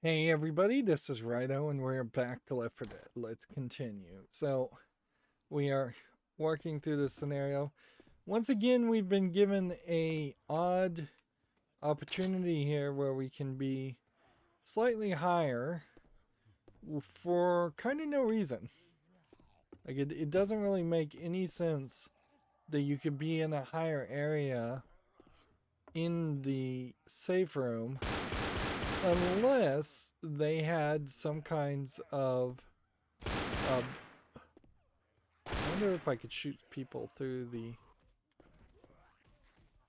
Hey everybody, this is Rydo and we're back to Left 4 Dead. Let's continue. So, we are working through this scenario. Once again, we've been given a odd opportunity here where we can be slightly higher for kind of no reason. Like, it doesn't really make any sense that you could be in a higher area in the safe room unless they had some kinds of I wonder if I could shoot people through the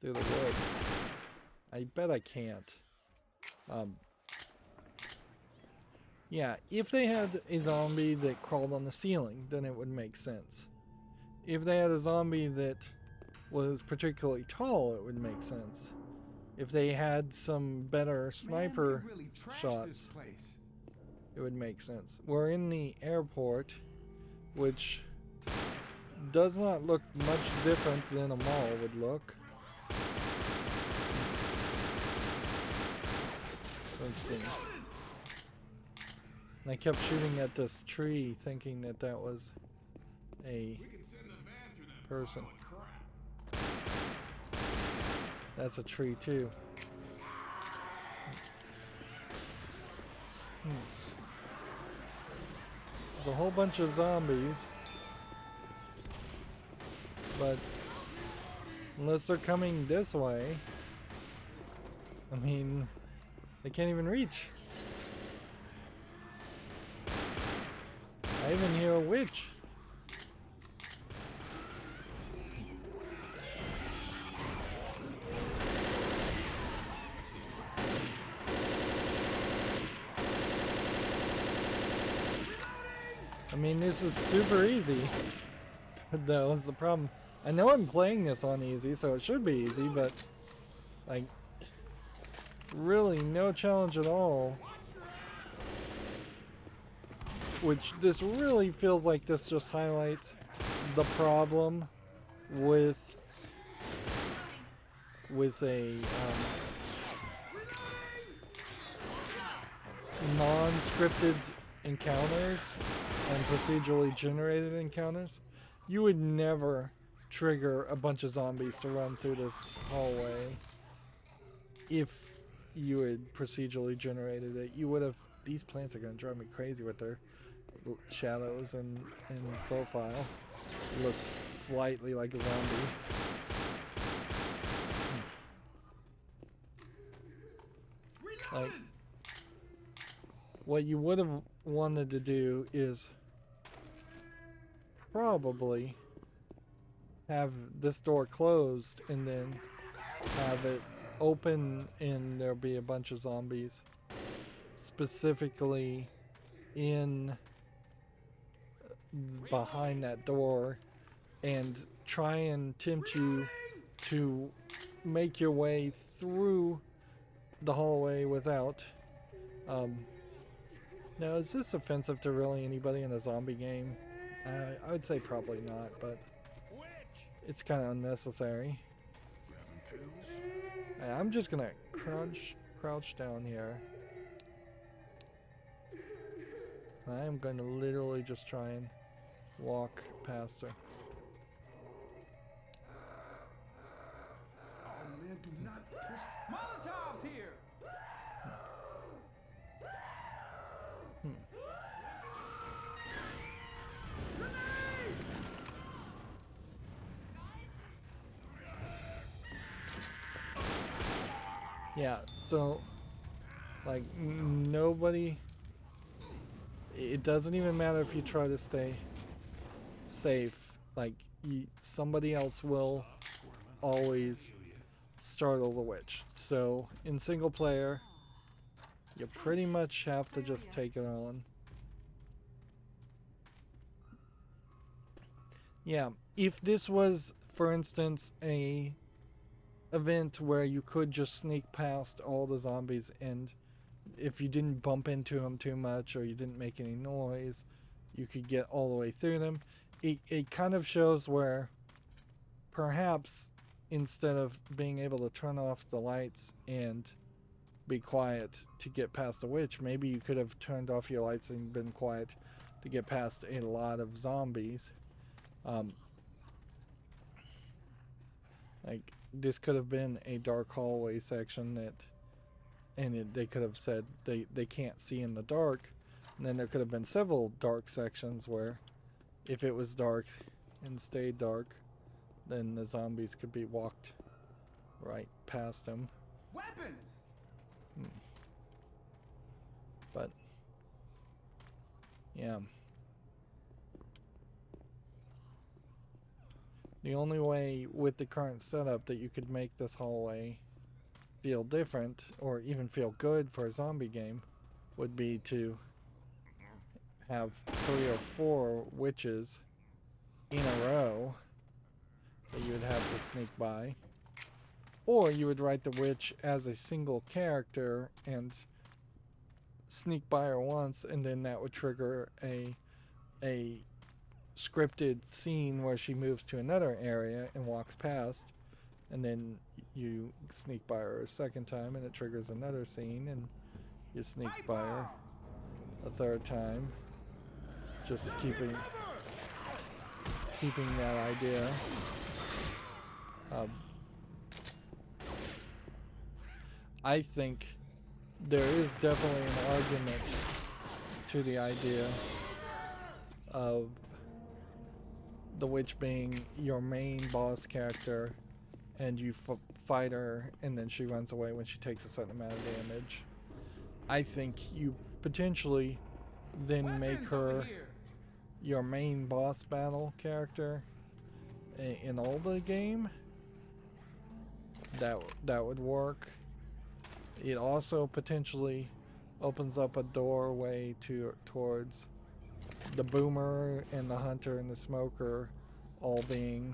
wood. I bet I can't. Yeah, if they had a zombie that crawled on the ceiling, then it would make sense. If they had a zombie that was particularly tall, it would make sense. If they had some better sniper shots, it would make sense. We're in the airport, which does not look much different than a mall would look. Let's see. And I kept shooting at this tree thinking that that was a person. That's a tree too. There's a whole bunch of zombies. But unless they're coming this way, I mean, they can't even reach. I even hear a witch. I mean, this is super easy. That was the problem. I know I'm playing this on easy, so it should be easy, but like, really no challenge at all. Which this really feels like this just highlights the problem with a non-scripted encounters and procedurally generated encounters. You would never trigger a bunch of zombies to run through this hallway if you had procedurally generated it. You would have. These plants are going to drive me crazy with their shadows and profile. It looks slightly like a zombie. Like, what you would have wanted to do is probably have this door closed and then have it open and there'll be a bunch of zombies specifically in behind that door and try and tempt you to make your way through the hallway without now, is this offensive to really anybody in a zombie game? I would say probably not, but it's kind of unnecessary. I'm just gonna crouch down here. I am going to literally just try and walk past her. Oh man, do not push. Molotovs here! Yeah, so like nobody, it doesn't even matter if you try to stay safe, like somebody else will always startle the witch. So in single player, you pretty much have to just take it on. Yeah, if this was, for instance, a event where you could just sneak past all the zombies and if you didn't bump into them too much or you didn't make any noise, you could get all the way through them. It kind of shows where perhaps instead of being able to turn off the lights and be quiet to get past the witch. Maybe you could have turned off your lights and been quiet to get past a lot of zombies. Like, this could have been a dark hallway section they could have said they can't see in the dark. And then there could have been several dark sections where if it was dark and stayed dark, then the zombies could be walked right past them. Weapons! But yeah. The only way with the current setup that you could make this hallway feel different or even feel good for a zombie game would be to have 3 or 4 witches in a row that you would have to sneak by. Or you would write the witch as a single character and sneak by her once, and then that would trigger a scripted scene where she moves to another area and walks past, and then you sneak by her a second time and it triggers another scene, and you sneak by her a third time, just keeping that idea. I think there is definitely an argument to the idea of the witch being your main boss character, and you fight her, and then she runs away when she takes a certain amount of damage. I think you potentially then make her your main boss battle character in all the game. That would work. It also potentially opens up a doorway towards the boomer and the hunter and the smoker all being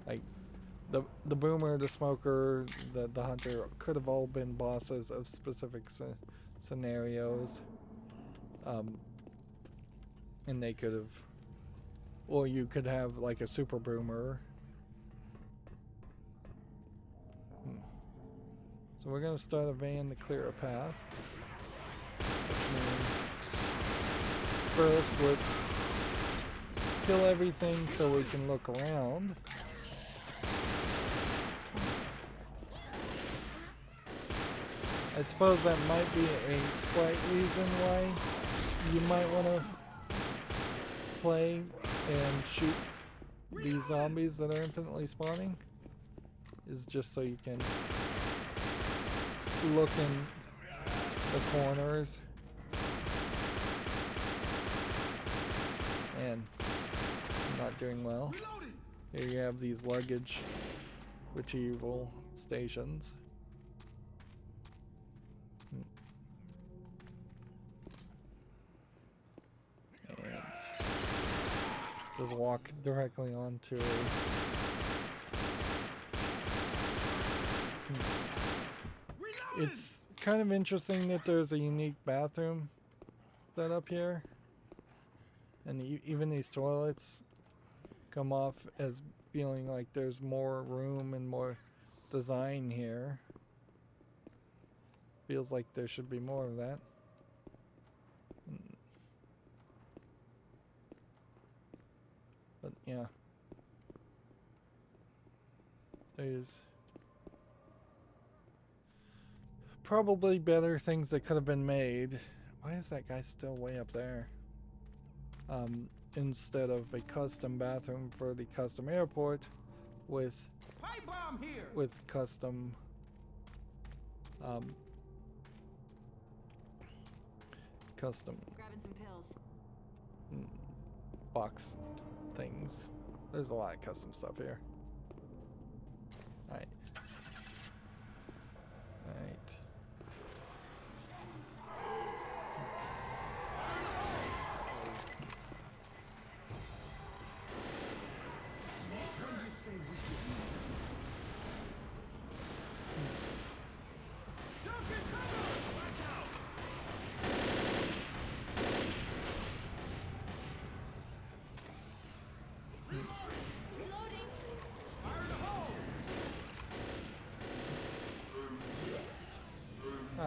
like the boomer, the smoker, the hunter could have all been bosses of specific scenarios, and they could have, or you could have like a super boomer. So we're going to start a van to clear a path, which means first let's kill everything so we can look around. I suppose that might be a slight reason why you might want to play and shoot these zombies that are infinitely spawning, is just so you can look in the corners. And I'm not doing well. Here you have these luggage retrieval stations. And just walk directly onto a It's kind of interesting that there's a unique bathroom set up here, and even these toilets come off as feeling like there's more room and more design here. Feels like there should be more of that. But yeah, there's probably better things that could have been made. Why is that guy still way up there? Instead of a custom bathroom for the custom airport with Pipe bomb here. with custom Grabbing some pills. box things. There's a lot of custom stuff here. Alright.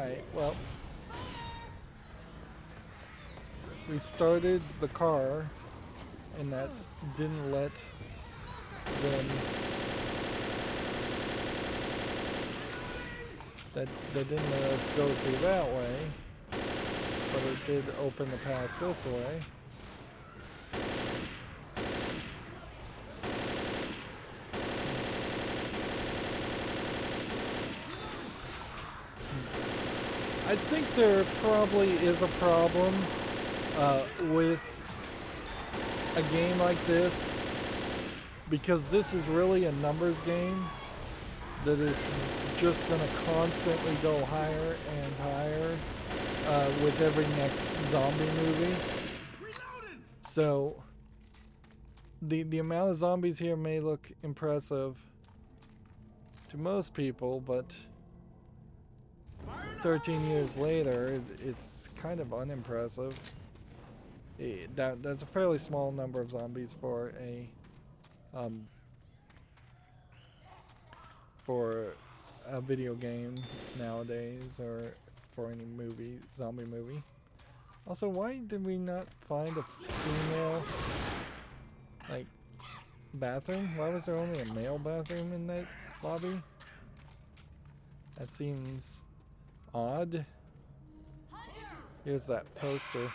Alright, well. We started the car, and that didn't let them... That didn't let us go through that way, but it did open the path this way. I think there probably is a problem with a game like this, because this is really a numbers game that is just going to constantly go higher and higher with every next zombie movie. So the amount of zombies here may look impressive to most people, but 13 years later, it's kind of unimpressive. That's a fairly small number of zombies for a video game nowadays, or for any zombie movie. Also, why did we not find a female, like, bathroom? Why was there only a male bathroom in that lobby? That seems odd. Here's that poster.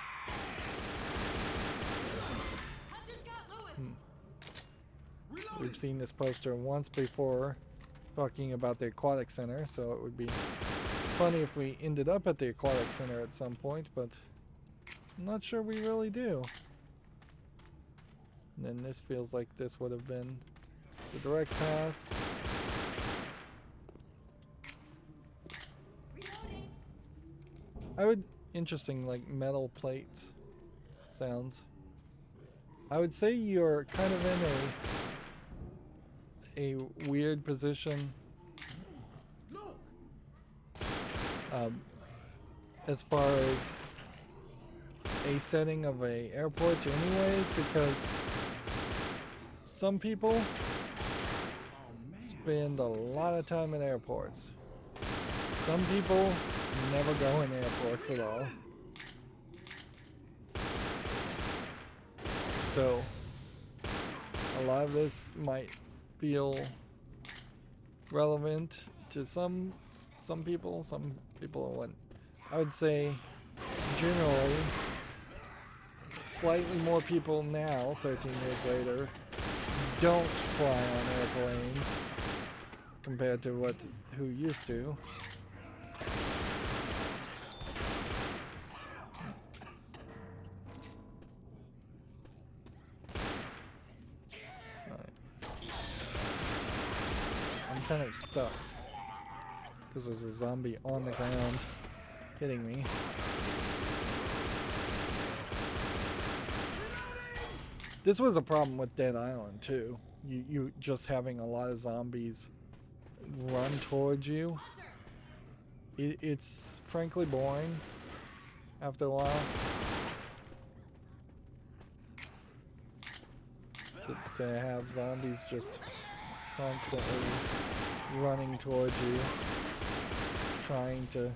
We've seen this poster once before, talking about the aquatic center, so it would be funny if we ended up at the aquatic center at some point, but I'm not sure we really do. And then this feels like this would have been the direct path. Interesting, like metal plates sounds. I would say you're kind of in a weird position as far as a setting of a airport anyways, because some people spend a lot of time in airports. Some people never go in airports at all. So a lot of this might feel relevant to some people. Some people wouldn't. I would say generally slightly more people now, 13 years later, don't fly on airplanes compared to who used to. Kind of stuck because there's a zombie on the ground hitting me. This was a problem with Dead Island too. You just having a lot of zombies run towards you. It's frankly boring after a while. To have zombies just constantly running towards you, trying to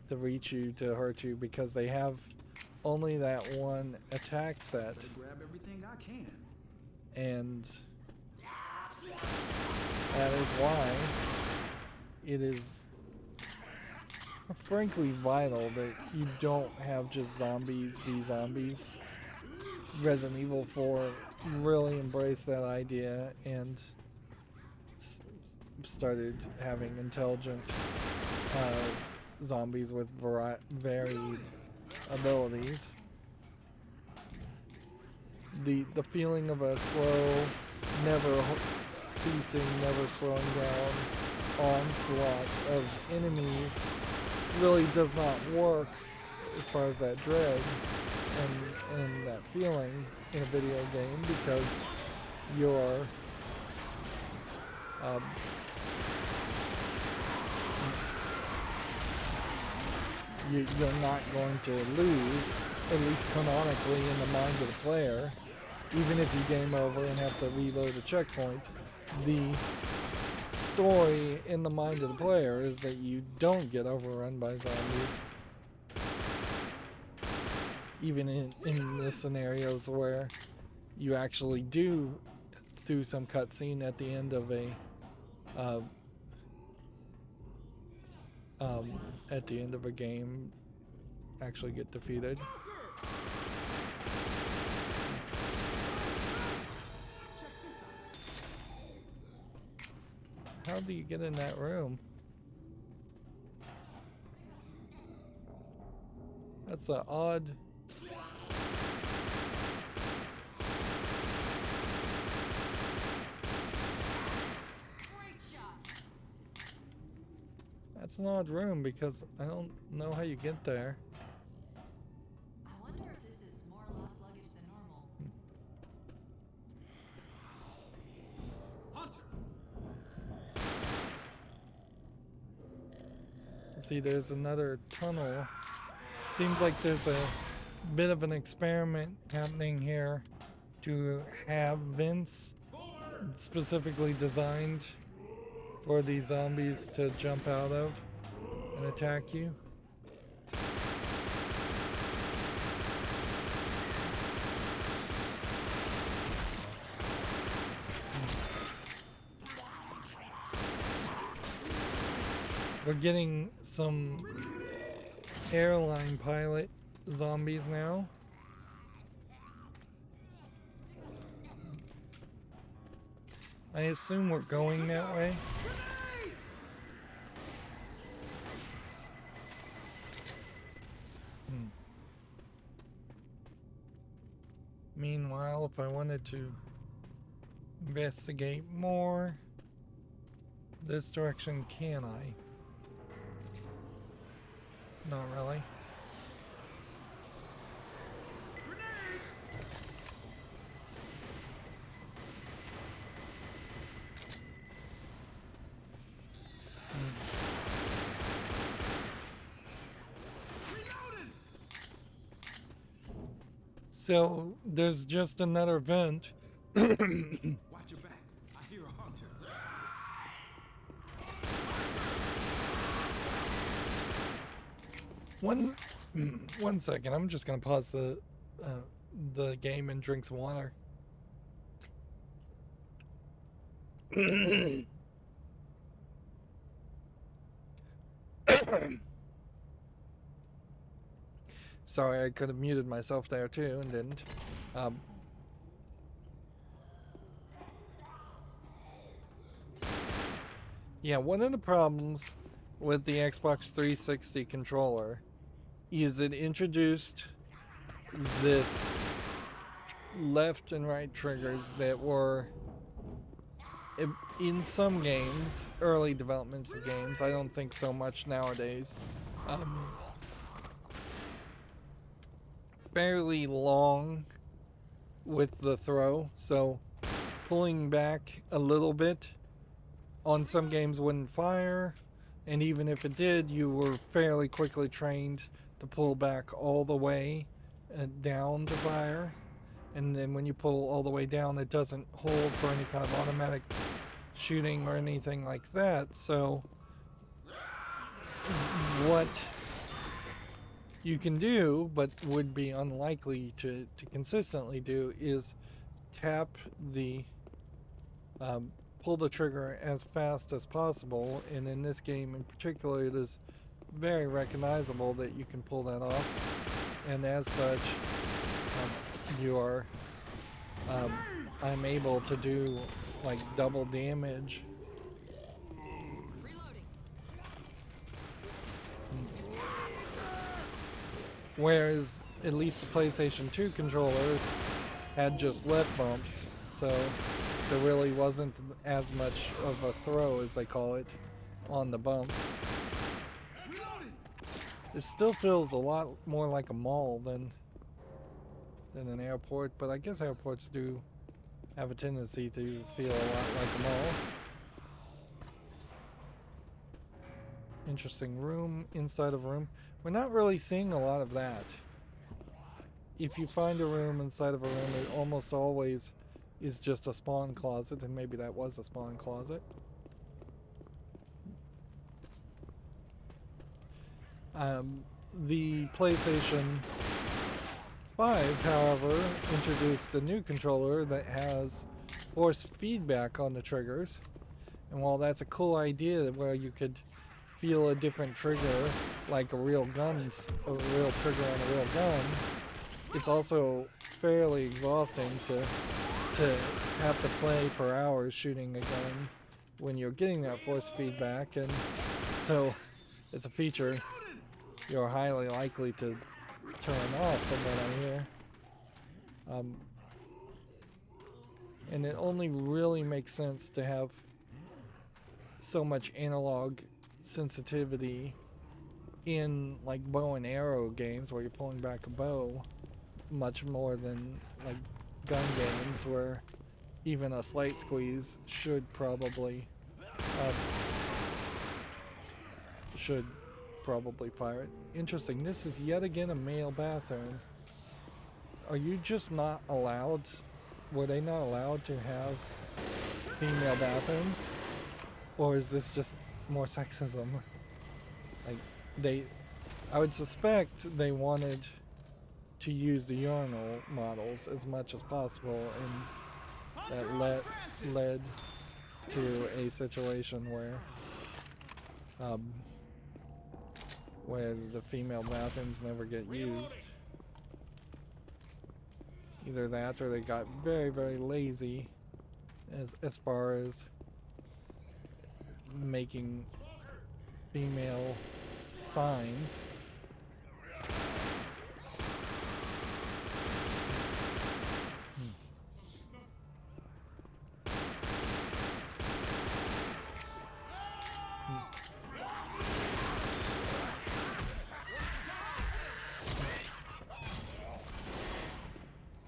reach you, to hurt you, because they have only that one attack set. Grab everything I can. And that is why it is frankly vital that you don't have just zombies be zombies. Resident Evil 4 really embraced that idea and started having intelligent zombies with varied abilities. The feeling of a slow, never ceasing, never slowing down onslaught of enemies really does not work as far as that dread and that feeling in a video game, because you're you're not going to lose, at least canonically in the mind of the player. Even if you game over and have to reload a checkpoint, the story in the mind of the player is that you don't get overrun by zombies. Even in the scenarios where you actually do, through some cutscene at the end of a game, actually get defeated. How do you get in that room? That's an odd... That's an odd room because I don't know how you get there. I wonder if this is more lost luggage than normal. Hunter! See, there's another tunnel. Seems like there's a bit of an experiment happening here to have vents specifically designed for these zombies to jump out of and attack you. We're getting some airline pilot zombies now. I assume we're going that way. Meanwhile, if I wanted to investigate more this direction, can I? Not really. So there's just another vent. Watch your back. I hear a hunter. One second. I'm just gonna pause the game and drink some water. Sorry, I could have muted myself there too and didn't. Yeah, one of the problems with the Xbox 360 controller is it introduced this left and right triggers that were in some games, early developments of games, I don't think so much nowadays, fairly long with the throw, so pulling back a little bit on some games wouldn't fire, and even if it did, you were fairly quickly trained to pull back all the way down to fire, and then when you pull all the way down, it doesn't hold for any kind of automatic shooting or anything like that. So what you can do, but would be unlikely to consistently do, is tap the pull the trigger as fast as possible, and in this game in particular it is very recognizable that you can pull that off, and as such you are I'm able to do like double damage. Whereas at least the PlayStation 2 controllers had just left bumps, so there really wasn't as much of a throw, as they call it, on the bumps. It still feels a lot more like a mall than an airport, but I guess airports do have a tendency to feel a lot like a mall. Interesting room inside of a room. We're not really seeing a lot of that. If you find a room inside of a room, it almost always is just a spawn closet, and maybe that was a spawn closet. The PlayStation 5, however, introduced a new controller that has force feedback on the triggers. And while that's a cool idea where you could feel a different trigger like a real trigger on a real gun, it's also fairly exhausting to have to play for hours shooting a gun when you're getting that force feedback. And so it's a feature you're highly likely to turn off from what I hear. And it only really makes sense to have so much analog sensitivity in like bow and arrow games where you're pulling back a bow, much more than like gun games where even a slight squeeze should probably fire it. Interesting. This is yet again a male bathroom. Are you just not allowed? Were they not allowed to have female bathrooms? Or is this just more sexism? Like, I would suspect they wanted to use the urinal models as much as possible, and that led to a situation where the female bathrooms never get used. Either that or they got very, very lazy as far as making female signs.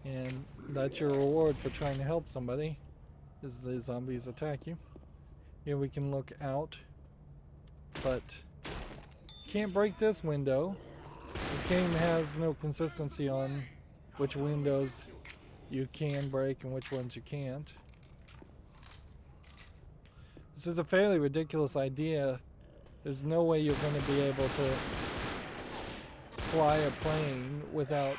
And that's your reward for trying to help somebody, is the zombies attack you. Here we can look out, but can't break this window. This game has no consistency on which windows you can break and which ones you can't. This is a fairly ridiculous idea. There's no way you're going to be able to fly a plane without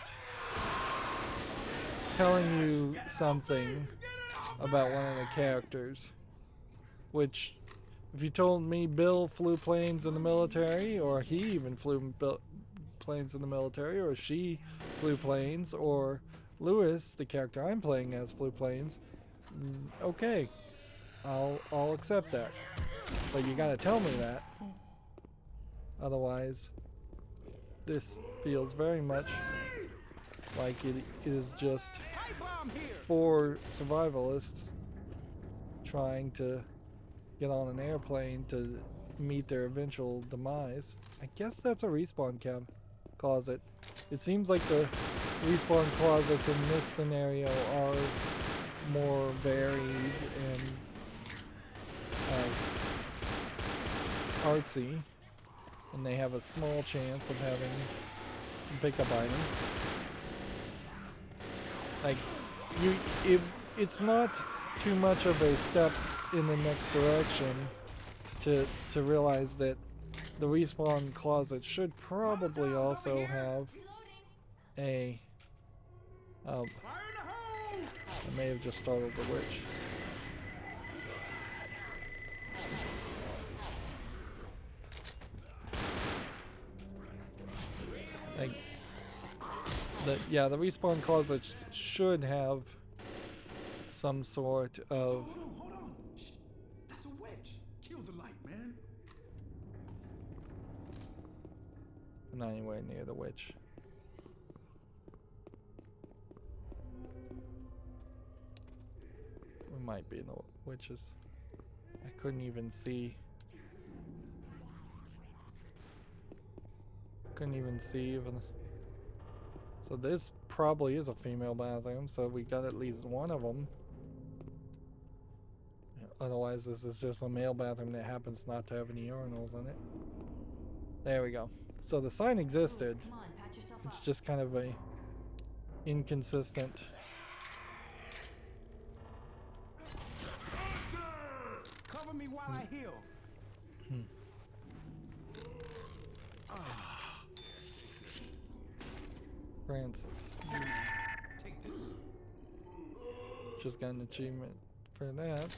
telling you something about one of the characters. Which, if you told me Bill flew planes in the military, or he even flew planes in the military, or she flew planes, or Lewis, the character I'm playing as, flew planes, okay, I'll accept that. But you gotta tell me that. Otherwise, this feels very much like it is just for survivalists trying to get on an airplane to meet their eventual demise. I guess that's a respawn closet. It seems like the respawn closets in this scenario are more varied and artsy, and they have a small chance of having some pickup items. Like, it's not too much of a step in the next direction to realize that the respawn closet should probably also have a I may have just startled the witch. Like, the respawn closet should have some sort of... Hold on. Shh. That's a witch. Kill the light, man. I'm not anywhere near the witch. We might be in the witches. I couldn't even see. Couldn't even see even. So this probably is a female bathroom, so we got at least one of them. Otherwise, this is just a male bathroom that happens not to have any urinals in it. There we go. So the sign existed. Come on, patch yourself It's up. just kind of a inconsistent. Cover me while I heal. Francis. Take this. Just got an achievement for that.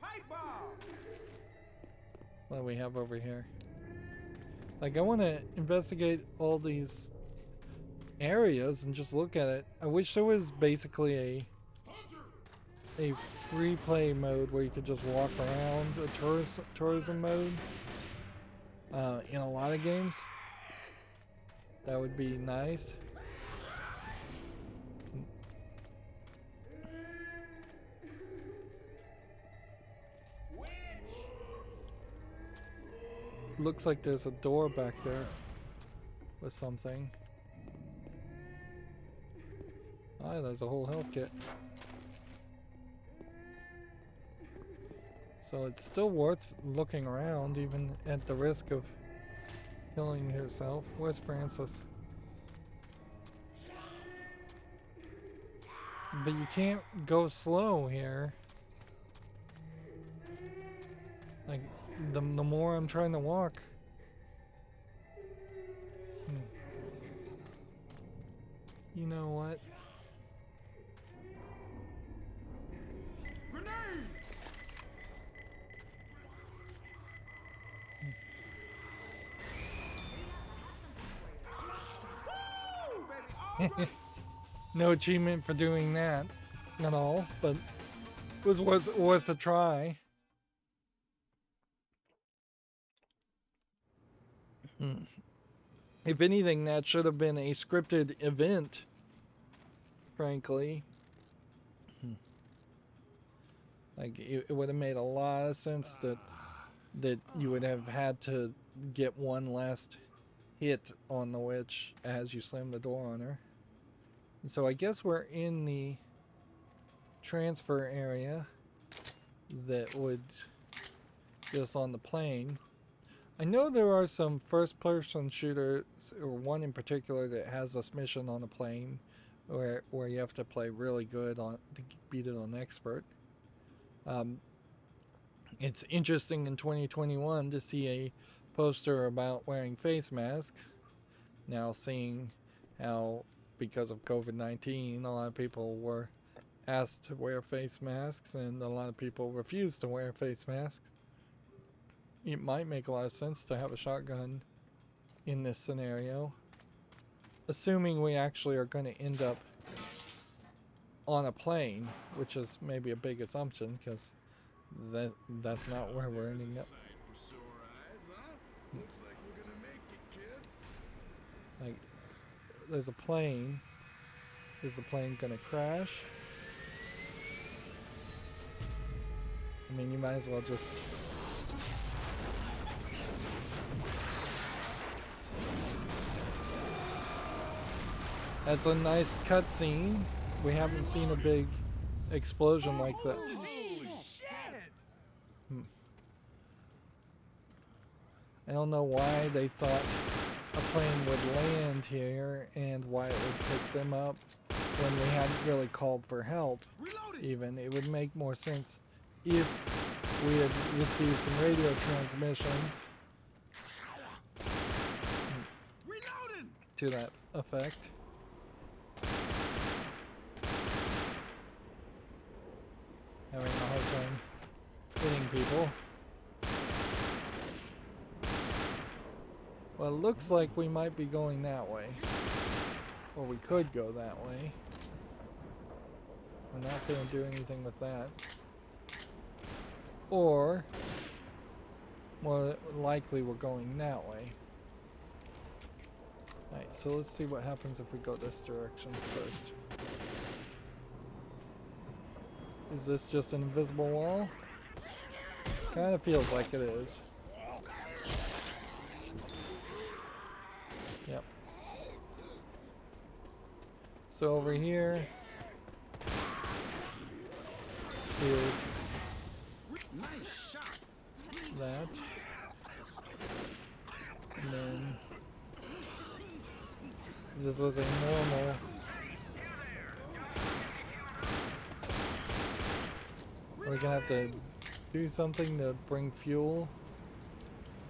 Pipe bomb. What do we have over here? Like, I want to investigate all these areas and just look at it. I wish there was basically a free play mode where you could just walk around, a tourism mode in a lot of games. That would be nice. Looks like there's a door back there with something. Ah, there's a whole health kit. So it's still worth looking around, even at the risk of killing yourself. Where's Francis? But you can't go slow here. Like, the more I'm trying to walk. You know what? Grenade. Woo, baby. All right. No achievement for doing that at all, but it was worth a try. If anything, that should have been a scripted event, frankly. Like, it would have made a lot of sense that you would have had to get one last hit on the witch as you slam the door on her. And so I guess we're in the transfer area that would get us on the plane. I know there are some first-person shooters, or one in particular that has this mission on a plane where you have to play really good to beat it on expert. It's interesting in 2021 to see a poster about wearing face masks. Now seeing how, because of COVID-19, a lot of people were asked to wear face masks and a lot of people refused to wear face masks. It might make a lot of sense to have a shotgun in this scenario, assuming we actually are going to end up on a plane, which is maybe a big assumption because that's not where we're ending up. Looks like we're gonna make it, kids. Like, there's a plane. Is the plane going to crash? I mean, you might as well just... That's a nice cutscene. We haven't seen a big explosion like that. Holy shit! I don't know why they thought a plane would land here and why it would pick them up when we hadn't really called for help. Reloading. Even it would make more sense if we had received some radio transmissions Reloading. to that effect. Having a hard time hitting people. Well, it looks like we might be going that way. Or we could go that way. We're not going to do anything with that. Or, more likely, we're going that way. Alright, so let's see what happens if we go this direction first. Is this just an invisible wall? Kind of feels like it is. Yep. So over here is Nice shot. that. And then this was a normal. We're gonna have to do something to bring fuel.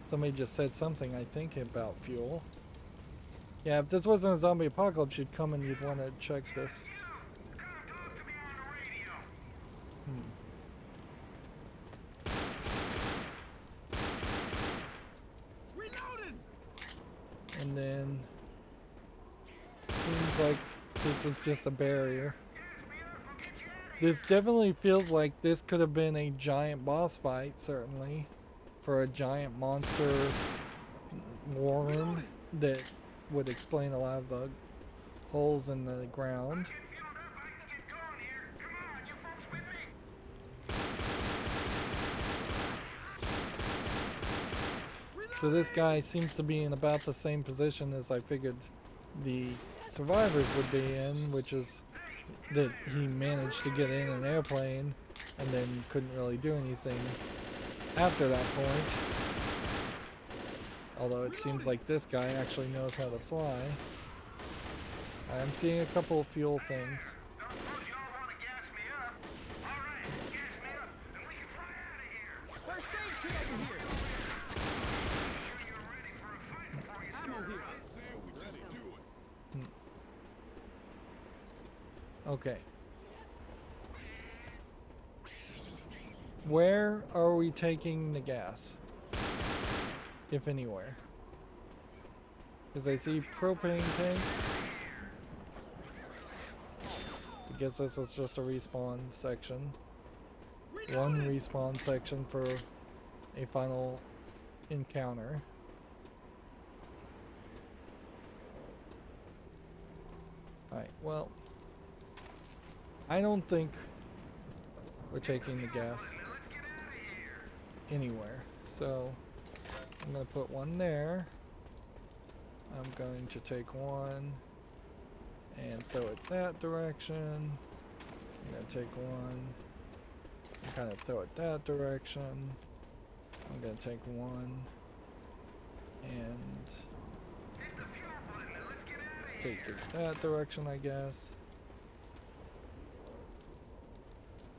Somebody just said something, I think, about fuel. Yeah, if this wasn't a zombie apocalypse, you'd come and you'd want to check this. Reloading. And then seems like this is just a barrier. This definitely feels like this could have been a giant boss fight, certainly, for a giant monster war room that would explain a lot of the holes in the ground. So this guy seems to be in about the same position as I figured the survivors would be in, which is that he managed to get in an airplane and then couldn't really do anything after that point. Although it seems like this guy actually knows how to fly. I'm seeing a couple of fuel things. First aid kit over here. Ammo here. I said we just do it. Okay. Where are we taking the gas? If anywhere. Because I see propane tanks. I guess this is just a respawn section. One respawn section for a final encounter. Alright, well, I don't think we're taking the gas anywhere. So I'm going to put one there. I'm going to take one and throw it that direction. I'm going to take one and kind of throw it that direction. I'm going to take one and take it that direction, I guess.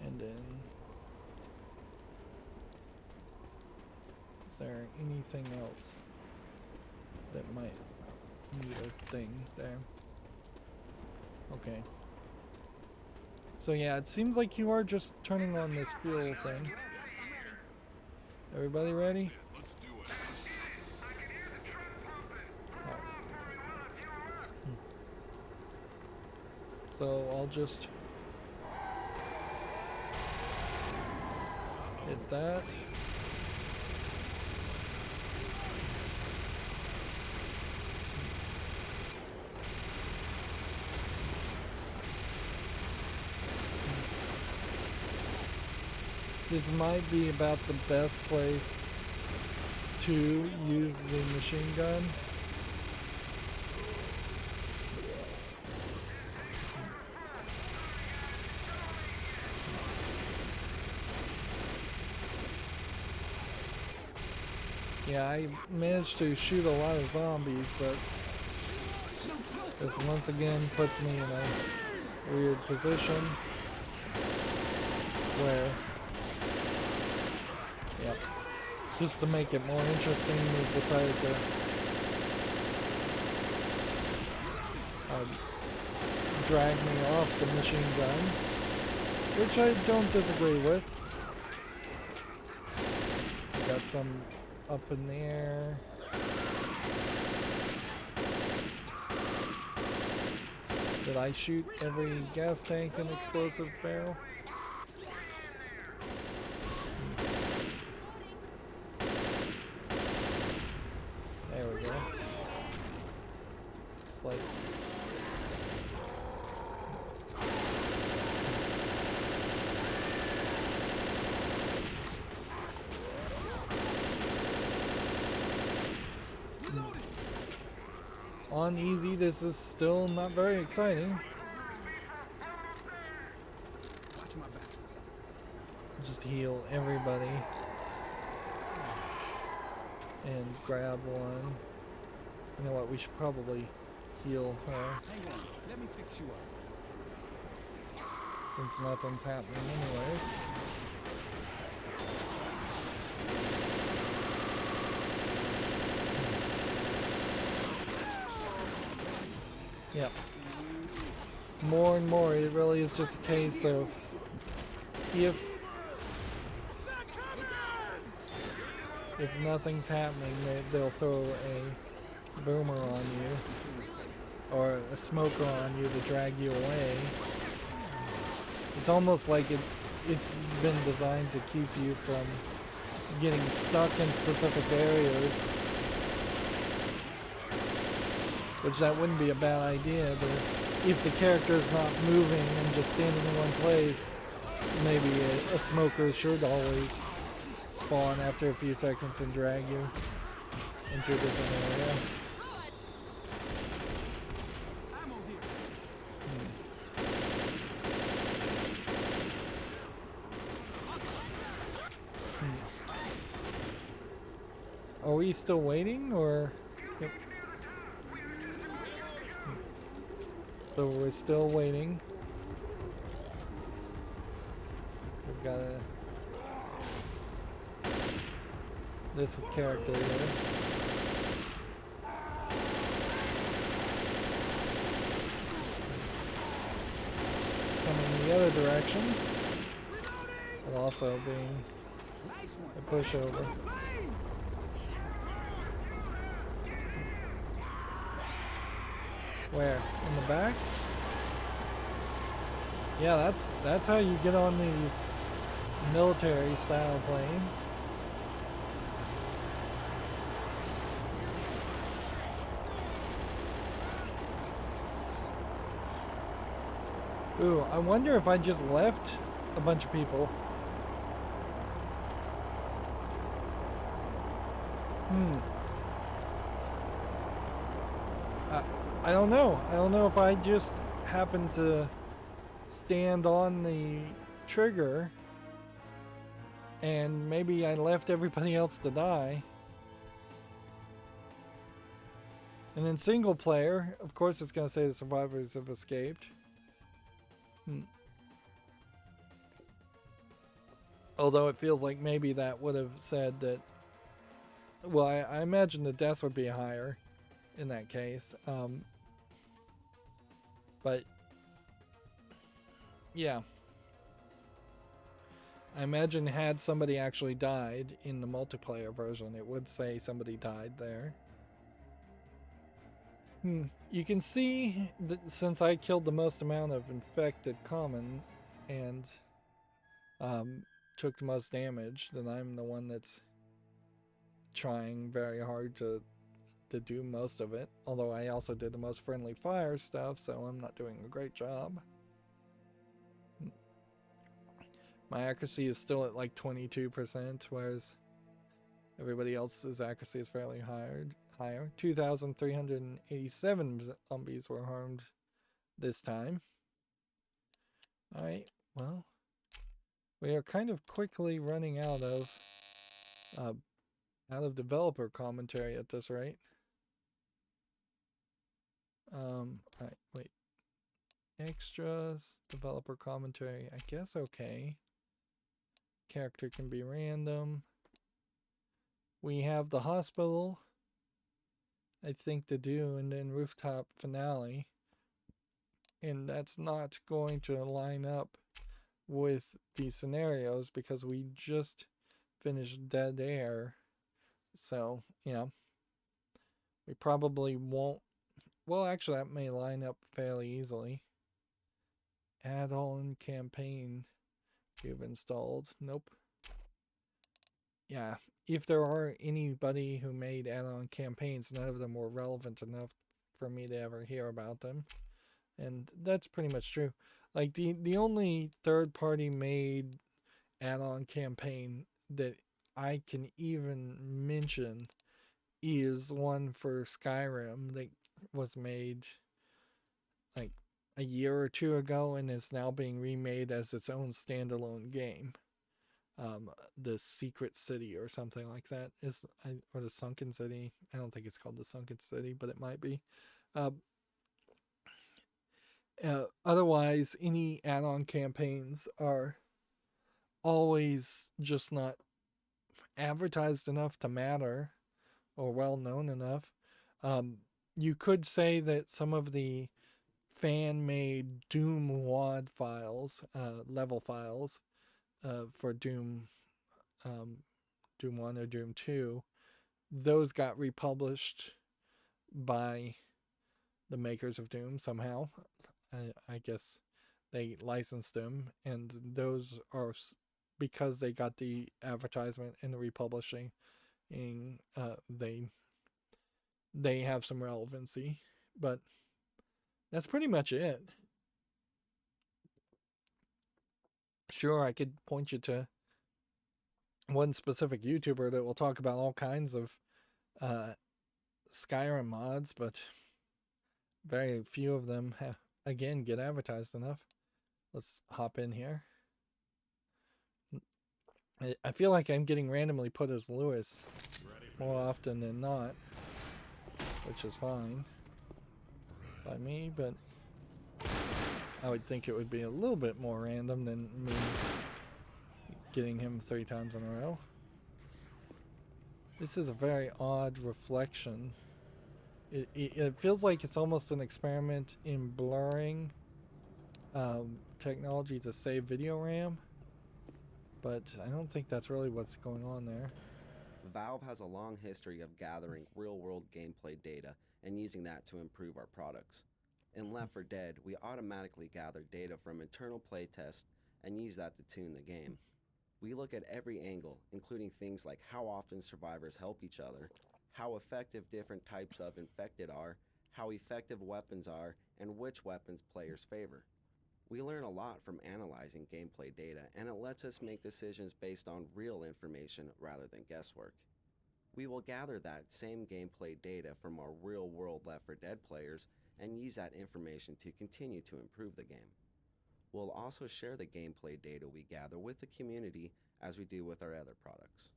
And then, is there anything else that might need a thing there? Okay. So yeah, it seems like you are just turning on this fuel thing. Everybody ready? Let's do it. So I'll just hit that. This might be about the best place to use the machine gun. Yeah, I managed to shoot a lot of zombies, but this once again puts me in a weird position where, yeah, just to make it more interesting, we decided to drag me off the machine gun, which I don't disagree with. Got some up in the air. Did I shoot every gas tank and explosive barrel? There we go. It's like on easy, this is still not very exciting. heal everybody and grab one. You know what? We should probably heal her Hang on. Let me fix you up. since nothing's happening anyways. Yep. More and more, it really is just a case of if nothing's happening, they'll throw a boomer on you or a smoker on you to drag you away. It's almost like it's been designed to keep you from getting stuck in specific areas, which that wouldn't be a bad idea, but if the character is not moving and just standing in one place, maybe a smoker should always spawn after a few seconds and drag you into a different area. Ammo here. Are we still waiting, or? Yep. So we're still waiting. We've got this character here. Coming the other direction, but also being a pushover. Where? In the back? Yeah, that's how you get on these military style planes. Ooh, I wonder if I just left a bunch of people. I don't know. I don't know if I just happened to stand on the trigger and maybe I left everybody else to die. And then single player, of course it's going to say the survivors have escaped. Although it feels like maybe that would have said that, well, I imagine the deaths would be higher in that case. But yeah, I imagine had somebody actually died in the multiplayer version, it would say somebody died there. You can see that since I killed the most amount of infected common and took the most damage, then I'm the one that's trying very hard to do most of it. Although I also did the most friendly fire stuff, so I'm not doing a great job. My accuracy is still at like 22%, whereas everybody else's accuracy is fairly higher. 2,387 zombies were harmed this time. Alright, well, we are kind of quickly running out of developer commentary at this rate. Alright, wait. Extras, developer commentary, I guess okay. Character can be random. We have the hospital, I think, to do, and then rooftop finale. And that's not going to line up with the scenarios because we just finished Dead Air. So, you know, we probably won't. Well, actually, that may line up fairly easily. Add-on campaign you've installed. Nope. Yeah, if there are anybody who made add-on campaigns, none of them were relevant enough for me to ever hear about them. And that's pretty much true. Like, the only third-party made add-on campaign that I can even mention is one for Skyrim that was made like a year or two ago and is now being remade as its own standalone game. the secret city or something like that or the sunken city. I don't think it's called the sunken city, but it might be. Uh, Otherwise, any add-on campaigns are always just not advertised enough to matter or well known enough. You could say that some of the fan-made Doom WAD files, level files, for Doom 1 or Doom 2, those got republished by the makers of Doom somehow. I guess they licensed them, and those are because they got the advertisement and the republishing, and they have some relevancy. But that's pretty much it. Sure, I could point you to one specific YouTuber that will talk about all kinds of Skyrim mods, but very few of them again get advertised enough. Let's hop in here. I feel like I'm getting randomly put as Lewis more often than not, which is fine by me, but I would think it would be a little bit more random than me getting him 3 times in a row. This is a very odd reflection. It feels like it's almost an experiment in blurring technology to save video RAM, but I don't think that's really what's going on there. Valve has a long history of gathering real-world gameplay data and using that to improve our products. In Left 4 Dead, we automatically gather data from internal playtests and use that to tune the game. We look at every angle, including things like how often survivors help each other, how effective different types of infected are, how effective weapons are, and which weapons players favor. We learn a lot from analyzing gameplay data, and it lets us make decisions based on real information rather than guesswork. We will gather that same gameplay data from our real-world Left 4 Dead players and use that information to continue to improve the game. We'll also share the gameplay data we gather with the community as we do with our other products.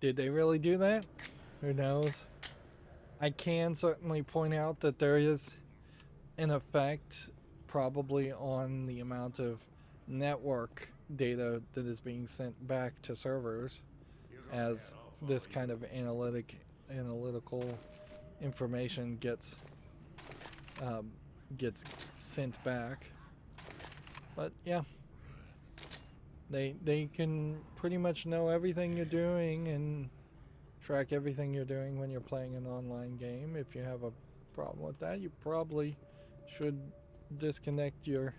Did they really do that? Who knows? I can certainly point out that there is an effect probably on the amount of network data that is being sent back to servers as this kind of analytical information gets sent back. But yeah, they can pretty much know everything you're doing and track everything you're doing when you're playing an online game. If you have a problem with that, you probably should disconnect your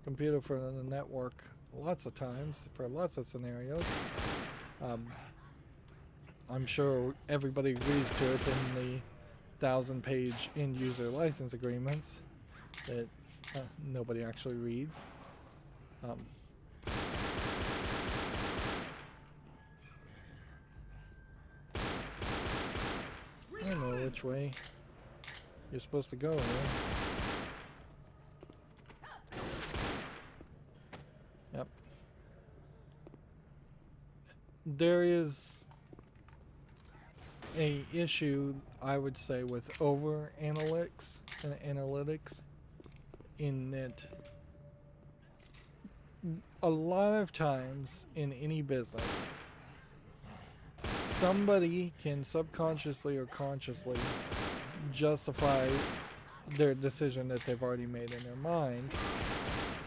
computer from the network lots of times for lots of scenarios. I'm sure everybody agrees to it in the 1,000-page end-user license agreements that nobody actually reads. I don't know which way you're supposed to go, man. Yep. There is a issue, I would say, with over analytics in that a lot of times in any business, somebody can subconsciously or consciously justify their decision that they've already made in their mind.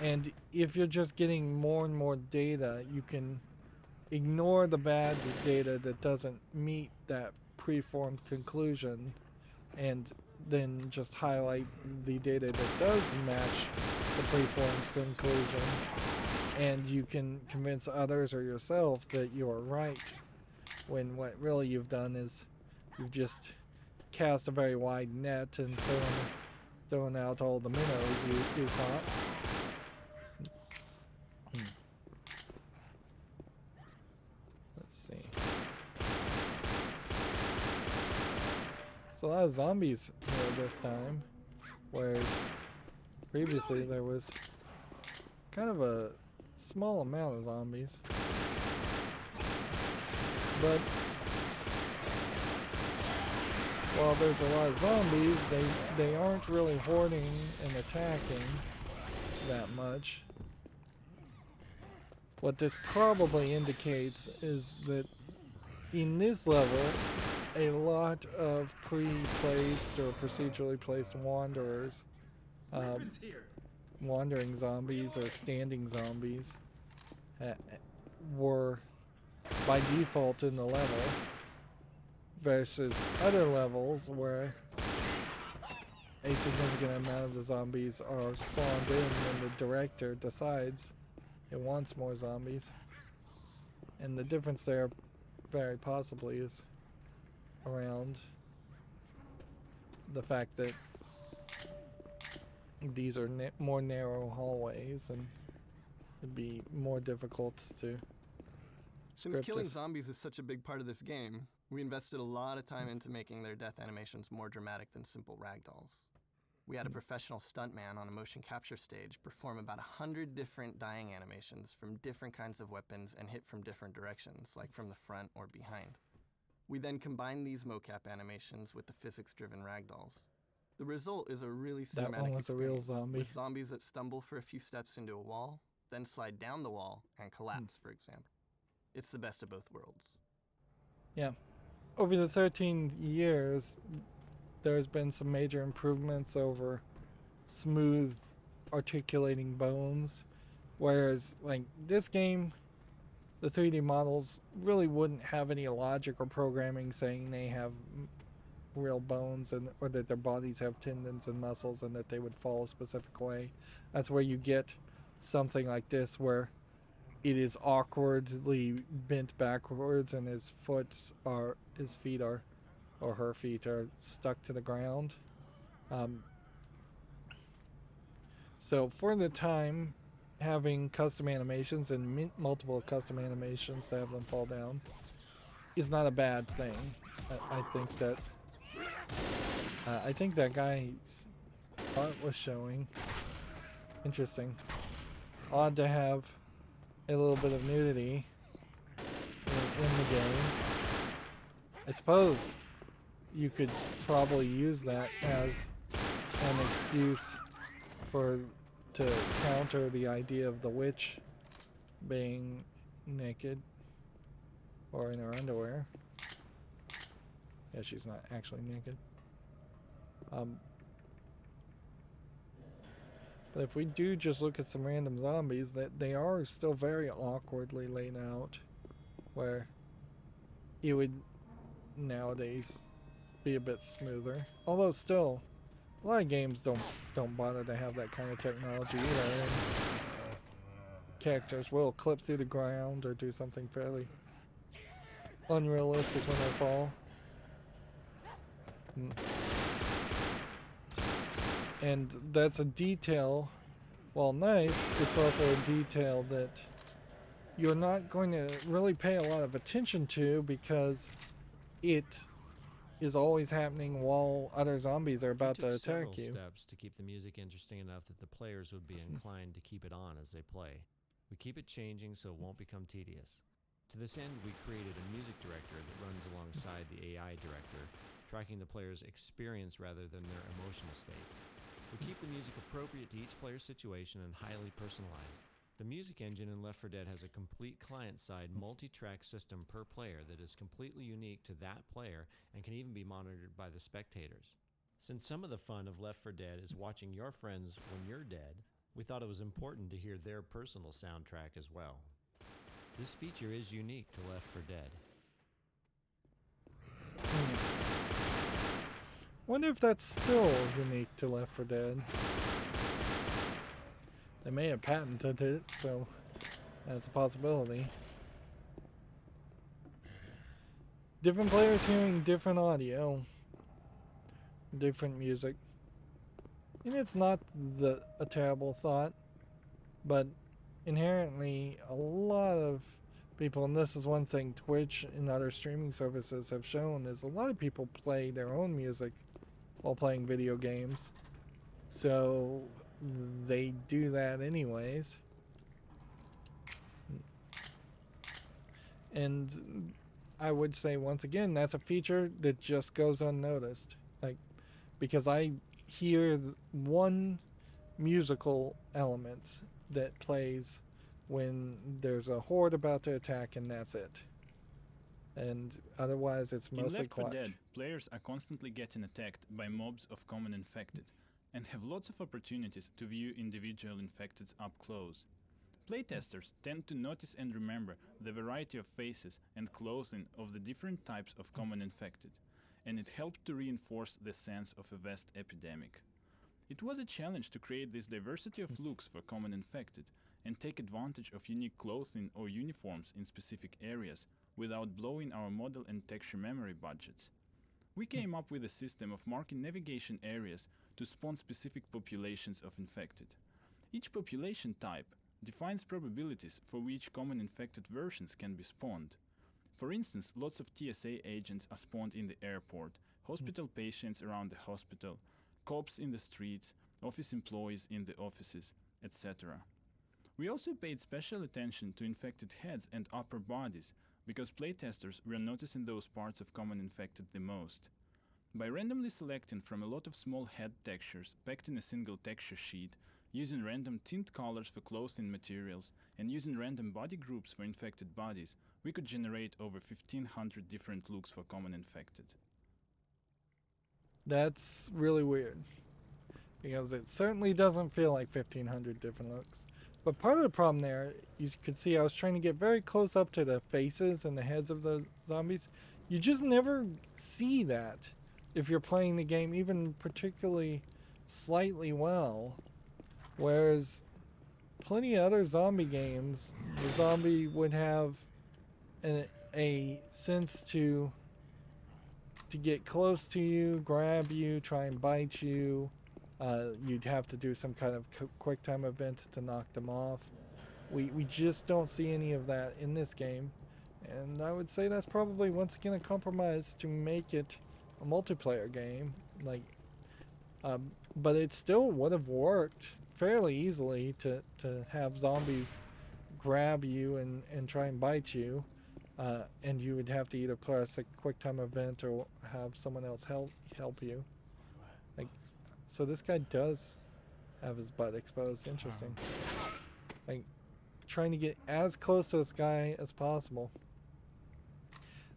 And if you're just getting more and more data, you can ignore the bad data that doesn't meet that preformed conclusion and then just highlight the data that does match the preformed conclusion, and you can convince others or yourself that you are right, when what really you've done is you've just cast a very wide net and thrown out all the minnows you caught. Let's see. So a lot of zombies here this time, whereas previously there was kind of a small amount of zombies. But while there's a lot of zombies, they aren't really hoarding and attacking that much. What this probably indicates is that in this level, a lot of pre-placed or procedurally placed wanderers, wandering zombies or standing zombies, were by default in the level, versus other levels where a significant amount of the zombies are spawned in when the director decides it wants more zombies. And the difference there very possibly is around the fact that these are more narrow hallways and it'd be more difficult to Since killing this. zombies is such a big part of this game, we invested a lot of time into making their death animations more dramatic than simple ragdolls. We had a professional stuntman on a motion capture stage perform about 100 different dying animations from different kinds of weapons and hit from different directions, like from the front or behind. We then combined these mocap animations with the physics-driven ragdolls. The result is a really That cinematic one was a real experience, zombie. with zombies that stumble for a few steps into a wall, then slide down the wall and collapse, for example. It's the best of both worlds. Yeah. Over the 13 years, there's been some major improvements over smooth articulating bones. Whereas, like, this game, the 3D models really wouldn't have any logic or programming saying they have real bones and or that their bodies have tendons and muscles and that they would fall a specific way. That's where you get something like this where it is awkwardly bent backwards and his feet are or her feet are stuck to the ground. So for the time, having custom animations and multiple custom animations to have them fall down is not a bad thing. I think that guy's art was showing. Interesting. Odd to have a little bit of nudity in the game. I suppose you could probably use that as an excuse to counter the idea of the witch being naked or in her underwear. Yeah, she's not actually naked. But if we do just look at some random zombies, that they are still very awkwardly laid out, where it would nowadays be a bit smoother. Although still, a lot of games don't bother to have that kind of technology either. And characters will clip through the ground or do something fairly unrealistic when they fall. And that's a detail, while nice, it's also a detail that you're not going to really pay a lot of attention to because it is always happening while other zombies are about to attack you. Steps to keep the music interesting enough that the players would be inclined to keep it on as they play. We keep it changing so it won't become tedious. To this end, we created a music director that runs alongside the AI director, tracking the player's experience rather than their emotional state. We keep the music appropriate to each player's situation and highly personalized. The music engine in Left 4 Dead has a complete client-side multi-track system per player that is completely unique to that player and can even be monitored by the spectators. Since some of the fun of Left 4 Dead is watching your friends when you're dead, we thought it was important to hear their personal soundtrack as well. This feature is unique to Left 4 Dead. Wonder if that's still unique to Left 4 Dead. They may have patented it, so that's a possibility. Different players hearing different audio, different music. And it's not a terrible thought, but inherently a lot of people, and this is one thing Twitch and other streaming services have shown, is a lot of people play their own music while playing video games. So they do that anyways. And I would say once again that's a feature that just goes unnoticed. Like, because I hear one musical element that plays when there's a horde about to attack, and that's it. And otherwise it's In mostly Left 4 quiet. Dead, players are constantly getting attacked by mobs of common infected, and have lots of opportunities to view individual infecteds up close. Playtesters tend to notice and remember the variety of faces and clothing of the different types of common infected, and it helped to reinforce the sense of a vast epidemic. It was a challenge to create this diversity of looks for common infected, and take advantage of unique clothing or uniforms in specific areas, without blowing our model and texture memory budgets. We came up with a system of marking navigation areas to spawn specific populations of infected. Each population type defines probabilities for which common infected versions can be spawned. For instance, lots of TSA agents are spawned in the airport, hospital patients around the hospital, cops in the streets, office employees in the offices, etc. We also paid special attention to infected heads and upper bodies, because playtesters were noticing those parts of common infected the most. By randomly selecting from a lot of small head textures packed in a single texture sheet, using random tint colors for clothing materials, and using random body groups for infected bodies, we could generate over 1,500 different looks for common infected. That's really weird, because it certainly doesn't feel like 1,500 different looks. But part of the problem there, you could see I was trying to get very close up to the faces and the heads of the zombies. You just never see that if you're playing the game even particularly slightly well. Whereas plenty of other zombie games, the zombie would have a sense to get close to you, grab you, try and bite you. You'd have to do some kind of quick time event to knock them off. We just don't see any of that in this game, and I would say that's probably once again a compromise to make it a multiplayer game. But it still would have worked fairly easily to have zombies grab you and try and bite you, and you would have to either press a quick time event or have someone else help you. So this guy does have his butt exposed. Interesting. Trying to get as close to this guy as possible.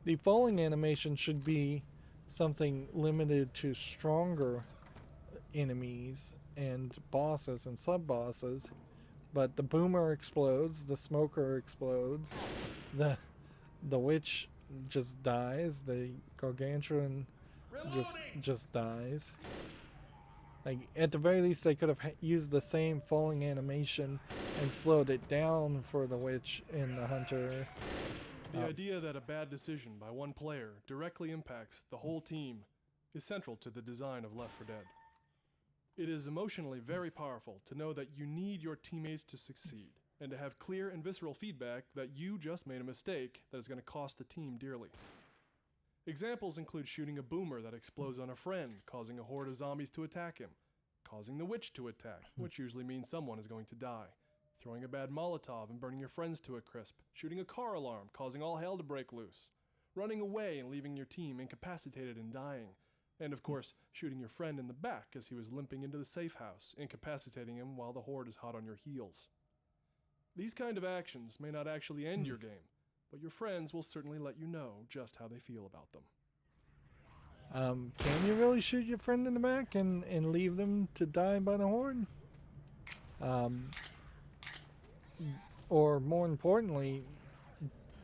The falling animation should be something limited to stronger enemies and bosses and sub-bosses, but the boomer explodes, the smoker explodes, the witch just dies, the gargantuan just dies. At the very least, they could have used the same falling animation and slowed it down for the witch and the hunter. The idea that a bad decision by one player directly impacts the whole team is central to the design of Left 4 Dead. It is emotionally very powerful to know that you need your teammates to succeed, and to have clear and visceral feedback that you just made a mistake that is going to cost the team dearly. Examples include shooting a boomer that explodes on a friend, causing a horde of zombies to attack him, causing the witch to attack, which usually means someone is going to die, throwing a bad Molotov and burning your friends to a crisp, shooting a car alarm, causing all hell to break loose, running away and leaving your team incapacitated and dying, and of course, shooting your friend in the back as he was limping into the safe house, incapacitating him while the horde is hot on your heels. These kind of actions may not actually end your game, but your friends will certainly let you know just how they feel about them. Can you really shoot your friend in the back and leave them to die by the horde? Or more importantly,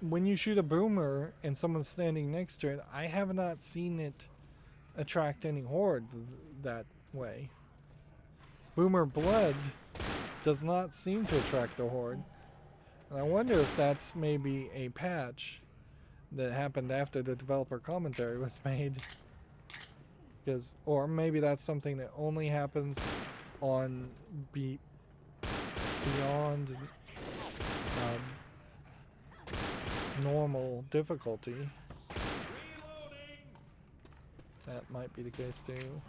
when you shoot a boomer and someone's standing next to it, I have not seen it attract any horde that way. Boomer blood does not seem to attract a horde. And I wonder if that's maybe a patch that happened after the developer commentary was made. Or maybe that's something that only happens on beyond normal difficulty. That might be the case too.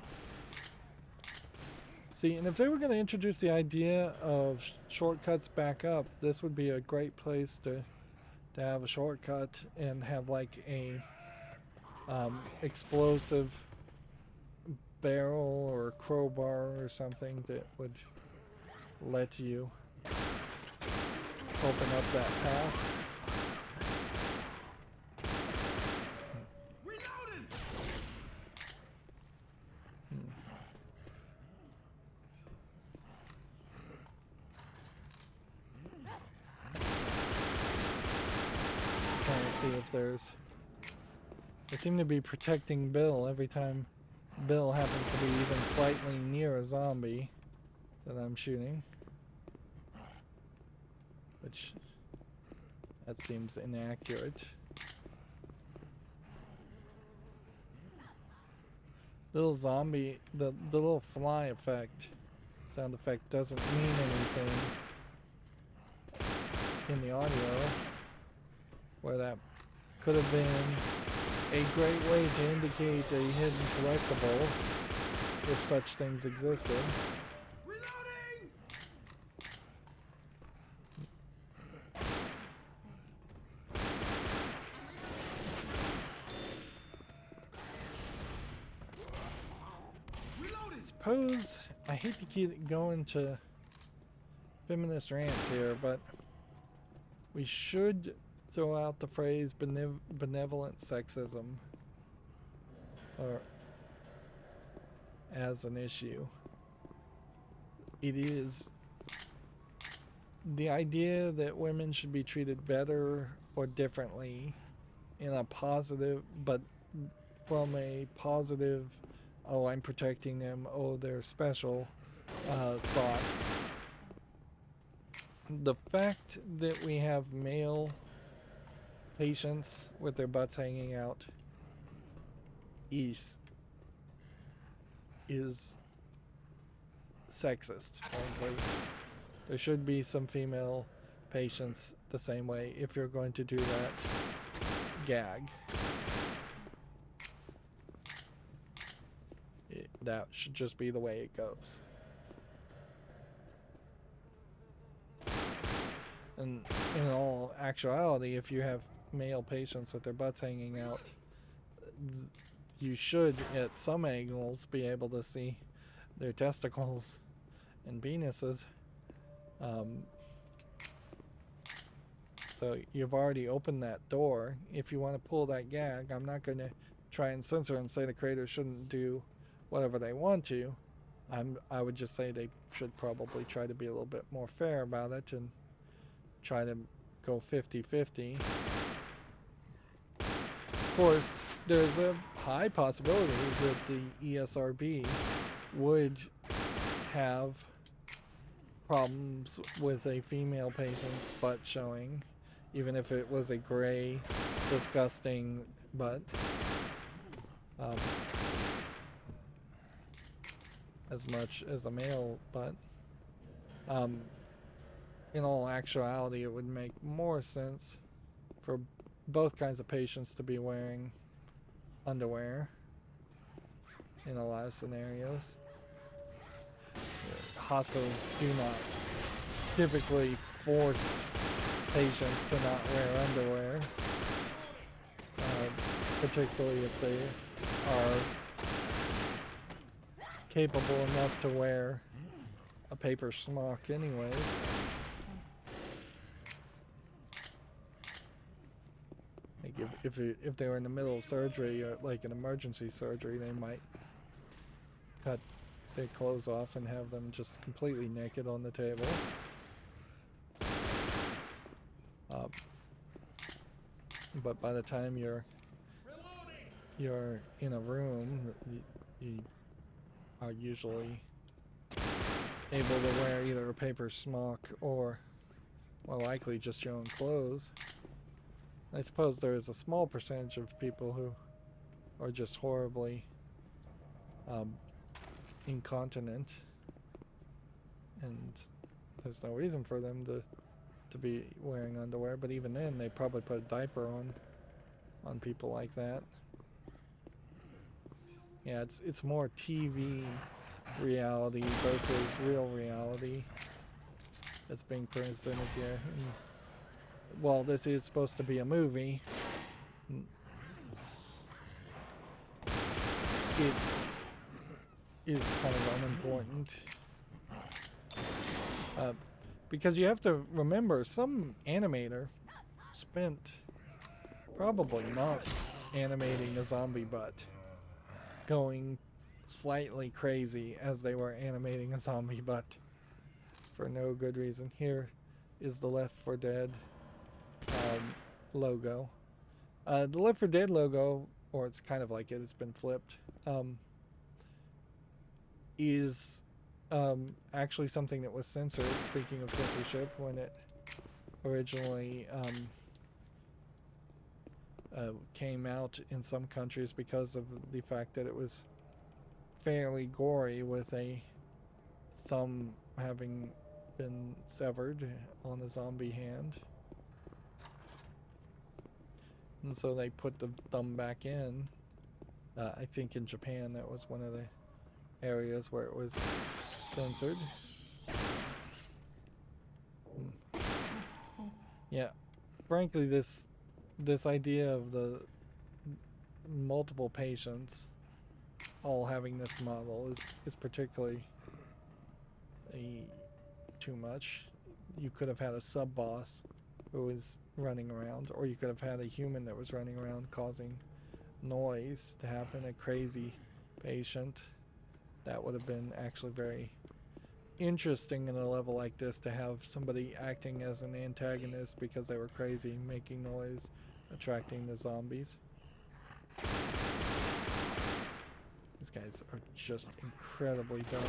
See, and if they were going to introduce the idea of shortcuts back up, this would be a great place to to have a shortcut and have like a explosive barrel or crowbar or something that would let you open up that path. Reloading! Trying to see if there's... They seem to be protecting Bill every time Bill happens to be even slightly near a zombie that I'm shooting. Which... that seems inaccurate. Little zombie... the little fly effect, sound effect doesn't mean anything in the audio, where that could have been a great way to indicate a hidden collectible if such things existed. Reloading! Reloading! Suppose, I hate to keep going to feminist rants here, but we should throw out the phrase benevolent sexism or as an issue. It is the idea that women should be treated better or differently in a positive, but from a positive, oh, I'm protecting them, oh, they're special thought. The fact that we have male patients with their butts hanging out is sexist, frankly. There should be some female patients the same way if you're going to do that gag. That should just be the way it goes. And in all actuality, if you have male patients with their butts hanging out, you should at some angles be able to see their testicles and penises. So you've already opened that door. If you want to pull that gag, I'm not going to try and censor and say the creators shouldn't do whatever they want to. I would just say they should probably try to be a little bit more fair about it and try to go 50-50. Of course, there's a high possibility that the ESRB would have problems with a female patient's butt showing, even if it was a gray, disgusting butt. As much as a male butt. In all actuality, it would make more sense for both kinds of patients to be wearing underwear in a lot of scenarios. Hospitals do not typically force patients to not wear underwear, particularly if they are capable enough to wear a paper smock anyways. Like if they were in the middle of surgery or like an emergency surgery, they might cut their clothes off and have them just completely naked on the table. But by the time you're in a room, you are usually able to wear either a paper smock or more likely just your own clothes. I suppose there is a small percentage of people who are just horribly incontinent, and there's no reason for them to be wearing underwear, but even then they probably put a diaper on people like that. Yeah, it's more TV reality versus real reality that's being presented here. And while this is supposed to be a movie, it is kind of unimportant. Because you have to remember, some animator spent probably months animating a zombie butt, going slightly crazy as they were animating a zombie butt for no good reason. Here is the Left 4 Dead logo. The Left 4 Dead logo, or it's kind of like it, it's been flipped, is actually something that was censored, speaking of censorship, when it originally came out in some countries because of the fact that it was fairly gory, with a thumb having been severed on a zombie hand. And so they put the thumb back in. I think in Japan that was one of the areas where it was censored. Yeah, frankly, this idea of the multiple patients all having this model is particularly too much. You could have had a sub-boss who was running around, or you could have had a human that was running around causing noise to happen, a crazy patient. That would have been actually very interesting in a level like this, to have somebody acting as an antagonist because they were crazy, making noise, attracting the zombies. These guys are just incredibly dumb.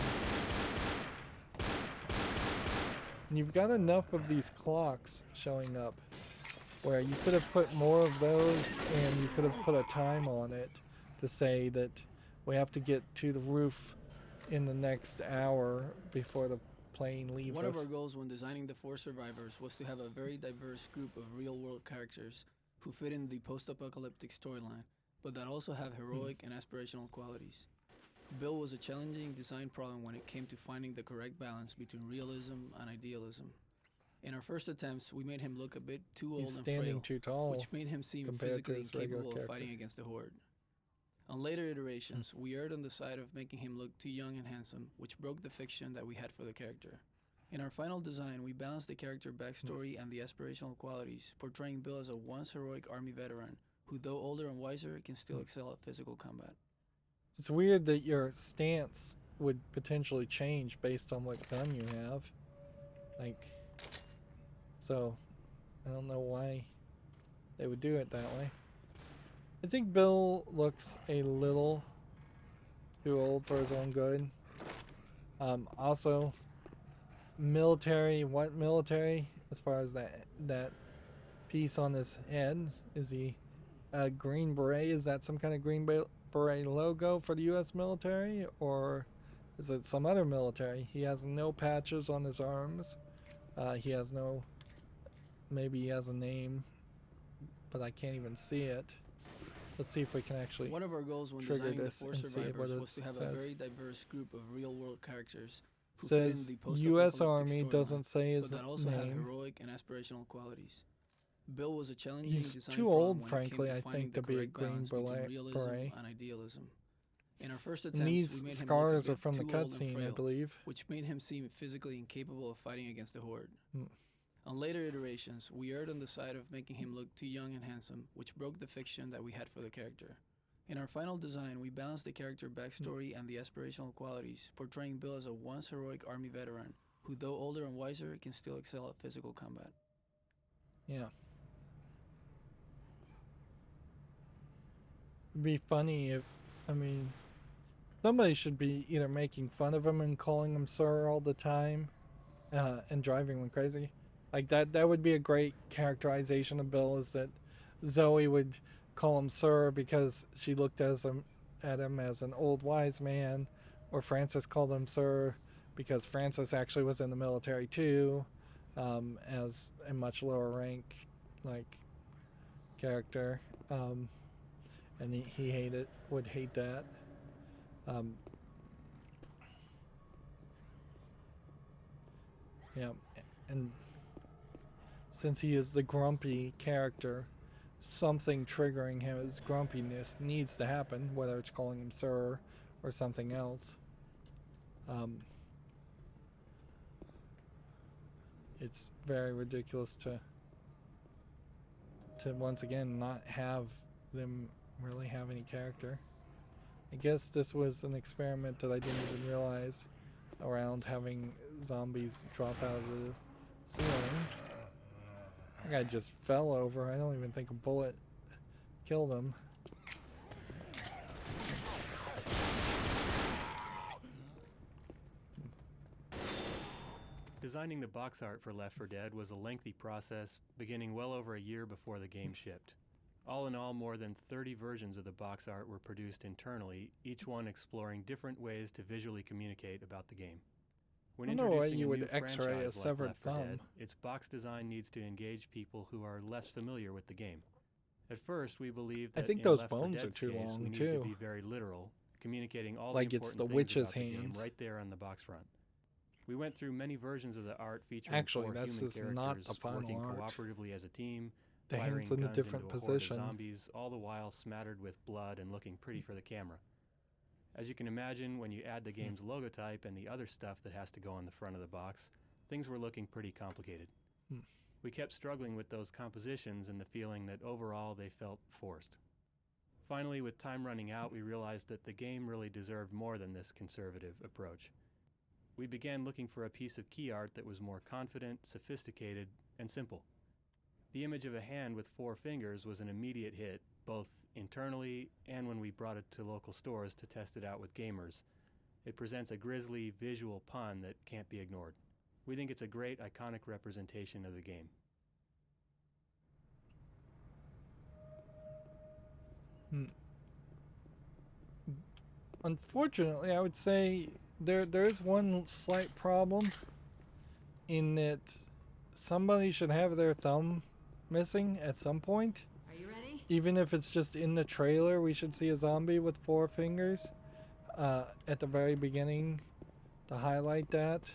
And you've got enough of these clocks showing up where you could have put more of those, and you could have put a time on it to say that we have to get to the roof in the next hour before the plane leaves One us. of our goals when designing the 4 survivors was to have a very diverse group of real-world characters who fit in the post-apocalyptic storyline, but that also have heroic and aspirational qualities. Bill was a challenging design problem when it came to finding the correct balance between realism and idealism. In our first attempts, we made him look a bit too old He's and standing frail, too tall, which made him seem compared to physically his regular incapable of character. fighting against the horde. On later iterations, we erred on the side of making him look too young and handsome, which broke the fiction that we had for the character. In our final design, we balanced the character backstory and the aspirational qualities, portraying Bill as a once heroic army veteran, who though older and wiser, can still excel at physical combat. It's weird that your stance would potentially change based on what gun you have. Like, so I don't know why they would do it that way. I think Bill looks a little too old for his own good. Also, military, what military? As far as that piece on his head, is he a green beret? Is that some kind of green beret logo for the U.S. military, or is it some other military? He has no patches on his arms. He has no. Maybe he has a name, but I can't even see it. Let's see if we can actually One of our goals when trigger designing the this 4 and see what survivors it was to have says. a very diverse group of real-world characters who fit in Says the U.S. post-apocalyptic Army, storyline, doesn't say his but that also have name. heroic and aspirational qualities. Bill was a challenging He's design too problem old, when frankly, it came I to finding think, the to be a correct green balance between beret. realism and idealism. In our first attempts, And these we made him scars look a are bit from the too old and cutscene, I frail, believe. which made him seem physically incapable of fighting against the horde. Hmm. On later iterations, we erred on the side of making him look too young and handsome, which broke the fiction that we had for the character. In our final design, we balanced the character backstory and the aspirational qualities, portraying Bill as a once heroic army veteran, who though older and wiser, can still excel at physical combat. Yeah. It'd be funny if, somebody should be either making fun of him and calling him sir all the time, and driving him crazy. Like that would be a great characterization of Bill, is that Zoe would call him sir because she looked at him as an old wise man, or Francis called him sir because Francis actually was in the military too, as a much lower rank character, and he would hate that. Yeah, and since he is the grumpy character, something triggering his grumpiness needs to happen, whether it's calling him sir or something else. It's very ridiculous to once again not have them really have any character. I guess this was an experiment that I didn't even realize around having zombies drop out of the ceiling. That guy just fell over. I don't even think a bullet killed him. Designing the box art for Left 4 Dead was a lengthy process, beginning well over a year before the game shipped. All in all, more than 30 versions of the box art were produced internally, each one exploring different ways to visually communicate about the game. When I don't know why introducing you a would new X-ray a franchise like severed Left 4 Dead, thumb. its box design needs to engage people who are less familiar with the game. At first, we believed that I think in those Left 4 bones are Dead's too case, long, we need too. to be very literal, communicating all Like the it's important the things witch's about the game hands. right there on the box front. We went through many versions of the art featuring Actually, 4 that's human just not characters the final working art. cooperatively as a team, The firing hands in a guns different into a position. horde of zombies, all the while smattered with blood and looking pretty for the camera. As you can imagine, when you add the game's logotype and the other stuff that has to go on the front of the box, things were looking pretty complicated. We kept struggling with those compositions and the feeling that overall they felt forced. Finally, with time running out, we realized that the game really deserved more than this conservative approach. We began looking for a piece of key art that was more confident, sophisticated, and simple. The image of a hand with 4 fingers was an immediate hit, both internally and when we brought it to local stores to test it out with gamers. It presents a grisly visual pun that can't be ignored. We think it's a great, iconic representation of the game. Unfortunately, I would say there's one slight problem in that somebody should have their thumb missing at some point. Are you ready? Even if it's just in the trailer, we should see a zombie with 4 fingers at the very beginning to highlight that.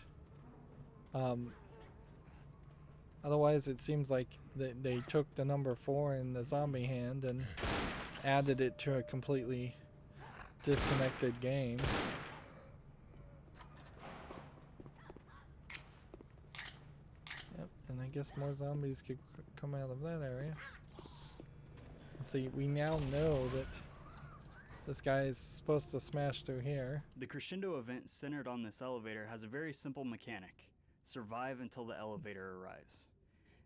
Otherwise, it seems like they took the number 4 in the zombie hand and added it to a completely disconnected game. Yep, and I guess more zombies could come out of that area. See, we now know that this guy is supposed to smash through here. The crescendo event centered on this elevator has a very simple mechanic: survive until the elevator arrives.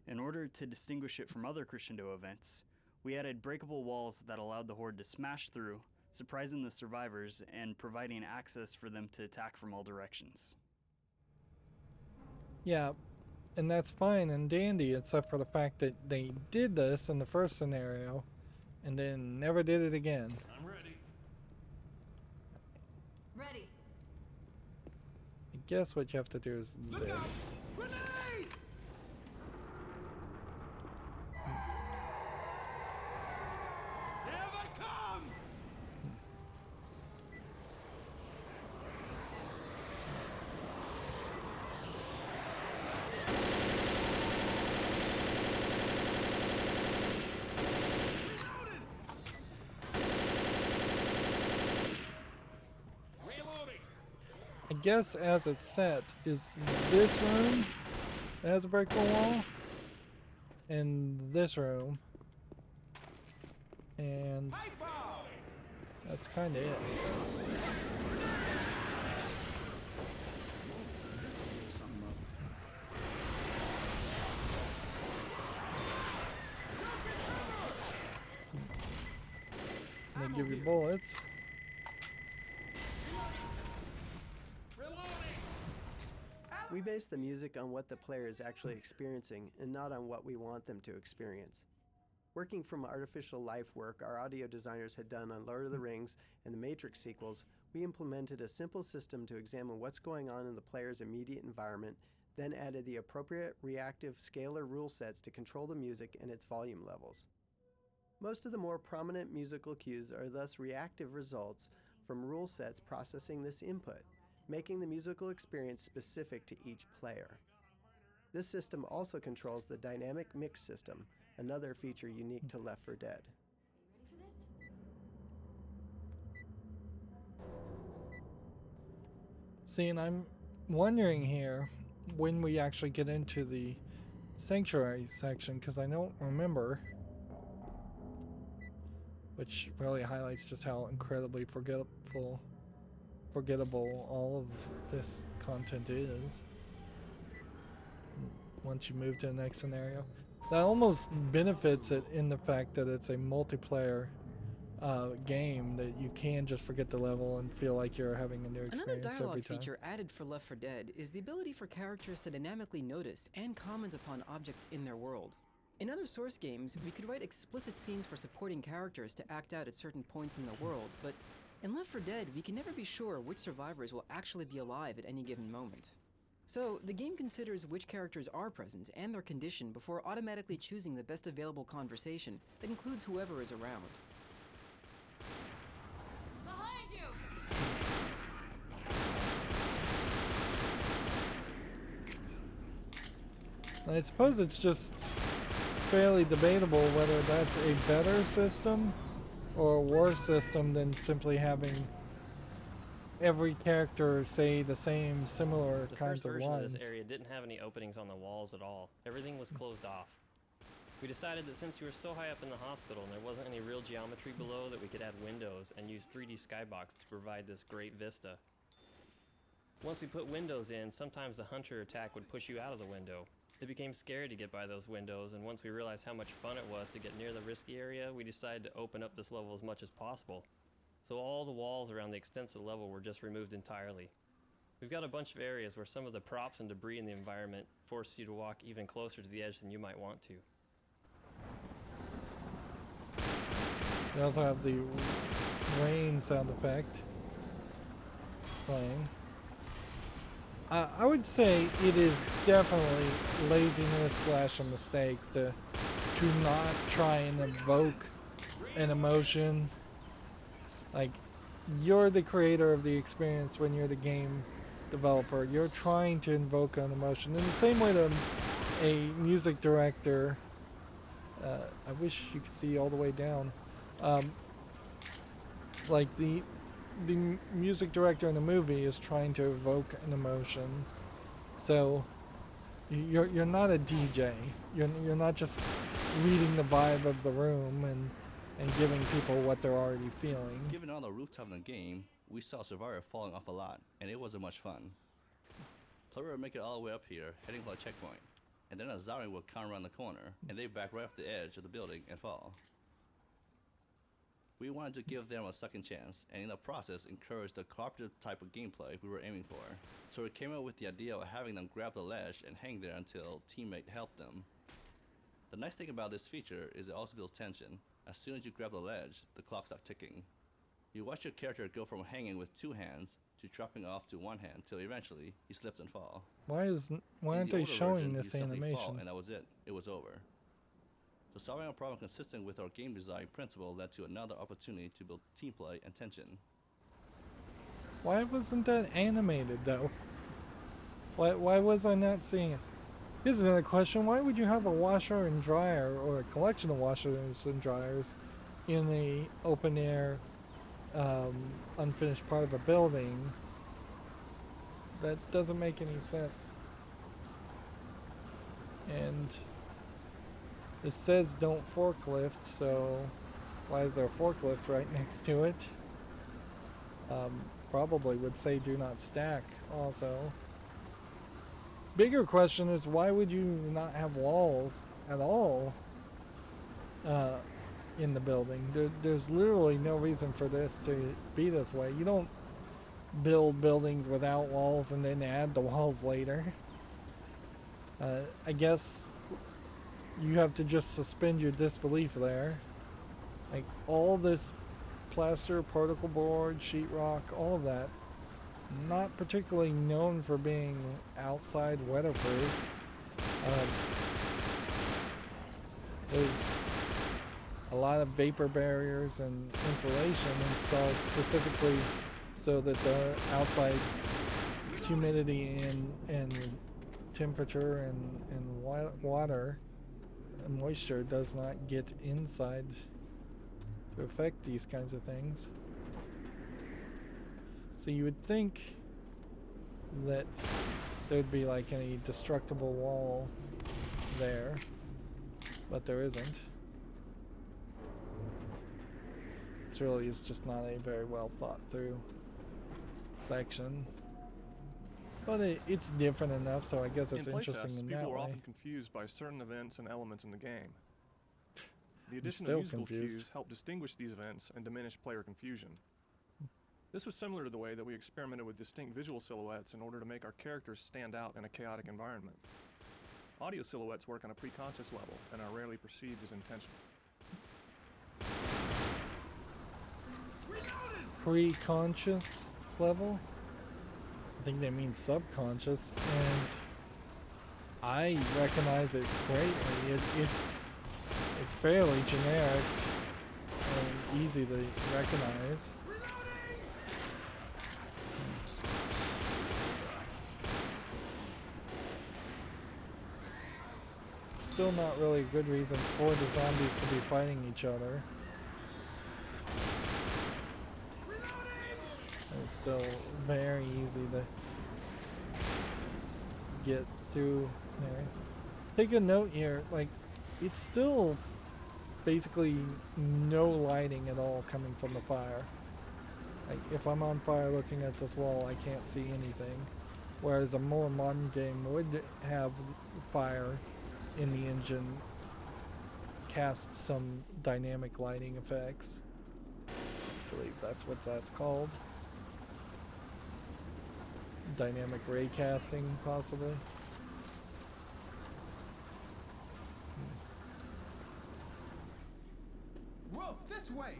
In order to distinguish it from other crescendo events, we added breakable walls that allowed the horde to smash through, surprising the survivors and providing access for them to attack from all directions. Yeah, and that's fine and dandy, except for the fact that they did this in the first scenario and then never did it again. I'm ready. Ready. I guess what you have to do is this. Grenade! Here they come! Reloading! I guess as it's set, it's this room that has a breakable wall, and this room, and that's kind of it. They give you bullets. We base the music on what the player is actually experiencing and not on what we want them to experience. Working from artificial life work our audio designers had done on Lord of the Rings and the Matrix sequels, we implemented a simple system to examine what's going on in the player's immediate environment, then added the appropriate reactive scalar rule sets to control the music and its volume levels. Most of the more prominent musical cues are thus reactive results from rule sets processing this input, making the musical experience specific to each player. This system also controls the dynamic mix system, another feature unique to Left 4 Dead. Ready for this? See, and I'm wondering here when we actually get into the sanctuary section, because I don't remember, which really highlights just how incredibly forgettable all of this content is once you move to the next scenario. That almost benefits it in the fact that it's a multiplayer game, that you can just forget the level and feel like you're having a new Another experience every dialogue time. feature added for Left 4 Dead is the ability for characters to dynamically notice and comment upon objects in their world. In other Source games, we could write explicit scenes for supporting characters to act out at certain points in the world, but in Left 4 Dead, we can never be sure which survivors will actually be alive at any given moment. So, the game considers which characters are present and their condition before automatically choosing the best available conversation that includes whoever is around. Behind you! I suppose it's just fairly debatable whether that's a better system or a worse system than simply having every character say the same similar The kinds first of version lines. of this area didn't have any openings on the walls at all. Everything was closed off. We decided that since we were so high up in the hospital and there wasn't any real geometry below, that we could add windows and use 3D skybox to provide this great vista. Once we put windows in, sometimes the hunter attack would push you out of the window. It became scary to get by those windows, and once we realized how much fun it was to get near the risky area, we decided to open up this level as much as possible. So all the walls around the extensive level were just removed entirely. We've got a bunch of areas where some of the props and debris in the environment force you to walk even closer to the edge than you might want to. We also have the rain sound effect playing. I would say it is definitely laziness / a mistake to not try and evoke an emotion. Like, you're the creator of the experience when you're the game developer. You're trying to invoke an emotion in the same way that a music director, I wish you could see all the way down, like the music director in a movie is trying to evoke an emotion. So you're not a DJ. You're not just reading the vibe of the room and giving people what they're already feeling. Given all the rooftop in the game, we saw Survivor falling off a lot, and it wasn't much fun. So we would make it all the way up here, heading for a checkpoint, and then a zombie would come around the corner, and they'd back right off the edge of the building and fall. We wanted to give them a second chance, and in the process encourage the cooperative type of gameplay we were aiming for. So we came up with the idea of having them grab the ledge and hang there until a teammate helped them. The nice thing about this feature is it also builds tension. As soon as you grab the ledge, the clock starts ticking. You watch your character go from hanging with 2 hands to dropping off to 1 hand till eventually he slips and falls. Why aren't they showing this animation? Fall, and that was it. It was over. So solving a problem consistent with our game design principle led to another opportunity to build team play and tension. Why wasn't that animated though? Why was I not seeing it? Here's another question. Why would you have a washer and dryer or a collection of washers and dryers in a open air unfinished part of a building? That doesn't make any sense. And it says don't forklift, so why is there a forklift right next to it? Probably would say do not stack also. Bigger question is, why would you not have walls at all in the building? There's literally no reason for this to be this way. You don't build buildings without walls and then add the walls later. I guess you have to just suspend your disbelief there. Like, all this plaster, particle board, sheetrock, all of that, not particularly known for being outside weatherproof. There's a lot of vapor barriers and insulation installed specifically so that the outside humidity and temperature and water and moisture does not get inside to affect these kinds of things. So you would think that there'd be like any destructible wall there, but there isn't. It really is just not a very well thought through section. But it's different enough, so I guess it's interesting in that people way. are often confused by certain events and elements in the game. The addition still of musical confused. cues helped distinguish these events and diminish player confusion. This was similar to the way that we experimented with distinct visual silhouettes in order to make our characters stand out in a chaotic environment. Audio silhouettes work on a preconscious level and are rarely perceived as intentional. Preconscious level? I think they mean subconscious, and I recognize it greatly. It's fairly generic and easy to recognize. Still not really a good reason for the zombies to be fighting each other. It's still very easy to get through there. Take a note here, like, it's still basically no lighting at all coming from the fire. Like, if I'm on fire looking at this wall, I can't see anything. Whereas a more modern game would have fire in the engine cast some dynamic lighting effects. I believe that's what that's called. Dynamic ray casting, possibly. Roof, this way!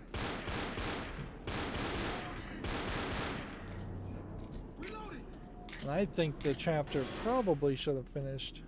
Reloading! And I think the chapter probably should have finished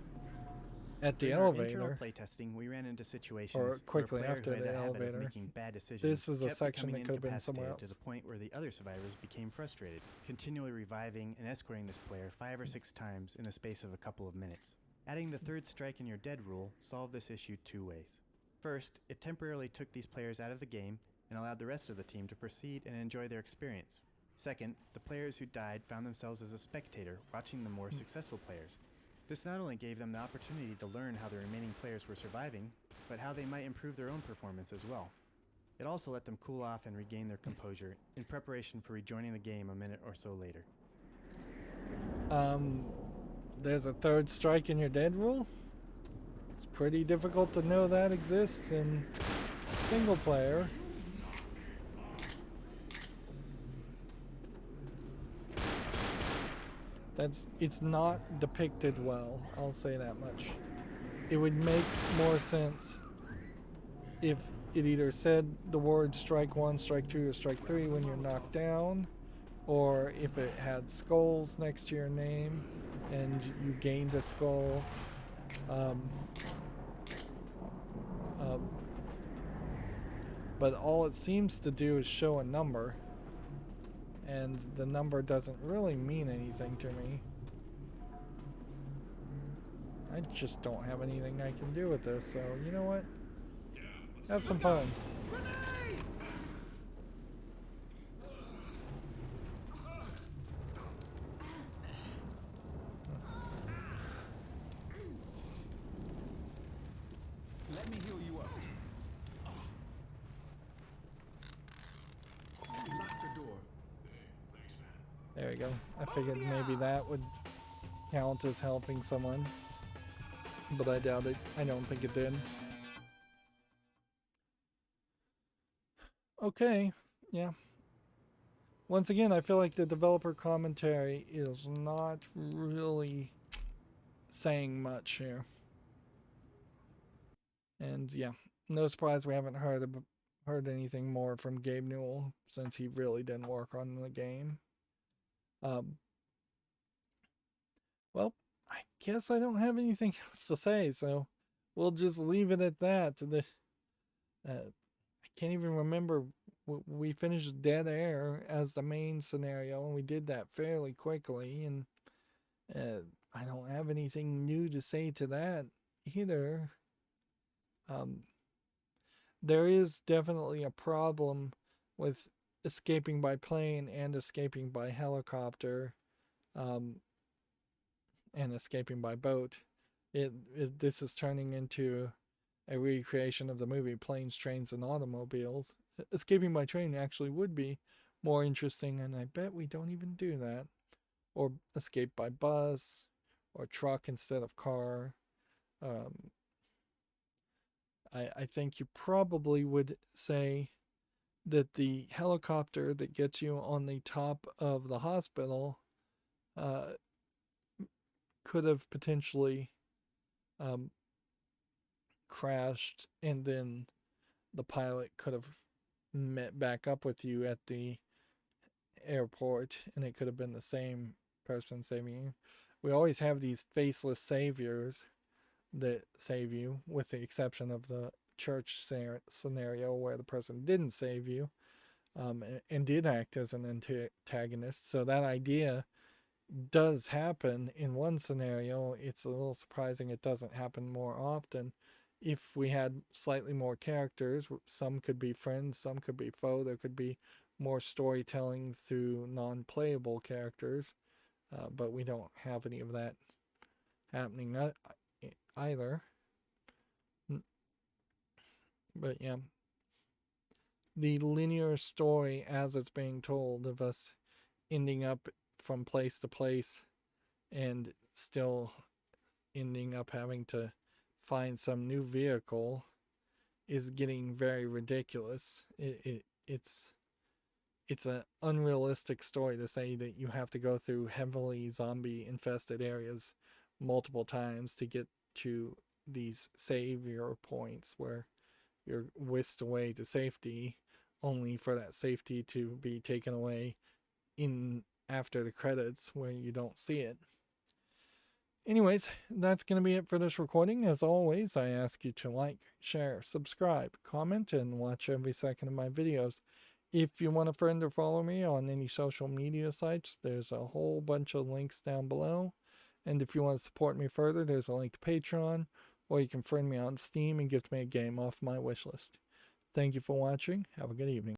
at the During our internal elevator, playtesting, we ran into situations or quickly where a player after who had the a habit of elevator. making bad decisions This is a kept section becoming that could have been somewhere incapacitated else. to the point where the other survivors became frustrated, continually reviving and escorting this player 5 or 6 times in the space of a couple of minutes. Adding the third strike and you're dead rule solved this issue 2 ways. First, it temporarily took these players out of the game and allowed the rest of the team to proceed and enjoy their experience. Second, the players who died found themselves as a spectator watching the more successful players. This not only gave them the opportunity to learn how the remaining players were surviving, but how they might improve their own performance as well. It also let them cool off and regain their composure in preparation for rejoining the game a minute or so later. There's a third strike and you're dead rule? It's pretty difficult to know that exists in single player. It's not depicted well, I'll say that much. It would make more sense if it either said the word strike 1, strike 2, or strike 3 when you're knocked down, or if it had skulls next to your name and you gained a skull. But all it seems to do is show a number, and the number doesn't really mean anything to me. I just don't have anything I can do with this, so you know what? Have some fun. Let me heal you up. Lock the door. There we go. I figured maybe that would count as helping someone, but I doubt it. I don't think it did. Okay, yeah. Once again, I feel like the developer commentary is not really saying much here. And yeah, no surprise we haven't heard anything more from Gabe Newell since he really didn't work on the game. Well, I guess I don't have anything else to say, so we'll just leave it at that. I can't even remember. We finished Dead Air as the main scenario, and we did that fairly quickly. And I don't have anything new to say to that either. There is definitely a problem with escaping by plane and escaping by helicopter, and escaping by boat. This is turning into a recreation of the movie Planes, Trains, and Automobiles. Escaping by train actually would be more interesting, and I bet we don't even do that. Or escape by bus, or truck instead of car. I think you probably would say that the helicopter that gets you on the top of the hospital could have potentially crashed, and then the pilot could have met back up with you at the airport, and it could have been the same person saving you. We always have these faceless saviors that save you, with the exception of the church scenario where the person didn't save you, and did act as an antagonist. So that idea does happen in one scenario. It's a little surprising it doesn't happen more often. If we had slightly more characters, some could be friends, some could be foe, there could be more storytelling through non-playable characters, but we don't have any of that happening either. But yeah, the linear story as it's being told of us ending up from place to place and still ending up having to find some new vehicle is getting very ridiculous. It's an unrealistic story to say that you have to go through heavily zombie infested areas multiple times to get to these savior points where you're whisked away to safety, only for that safety to be taken away in after the credits where you don't see it. Anyways, that's going to be it for this recording. As always, I ask you to like, share, subscribe, comment, and watch every second of my videos. If you want a friend or follow me on any social media sites, there's a whole bunch of links down below. And if you want to support me further, there's a link to Patreon, or you can friend me on Steam and gift me a game off my wishlist. Thank you for watching. Have a good evening.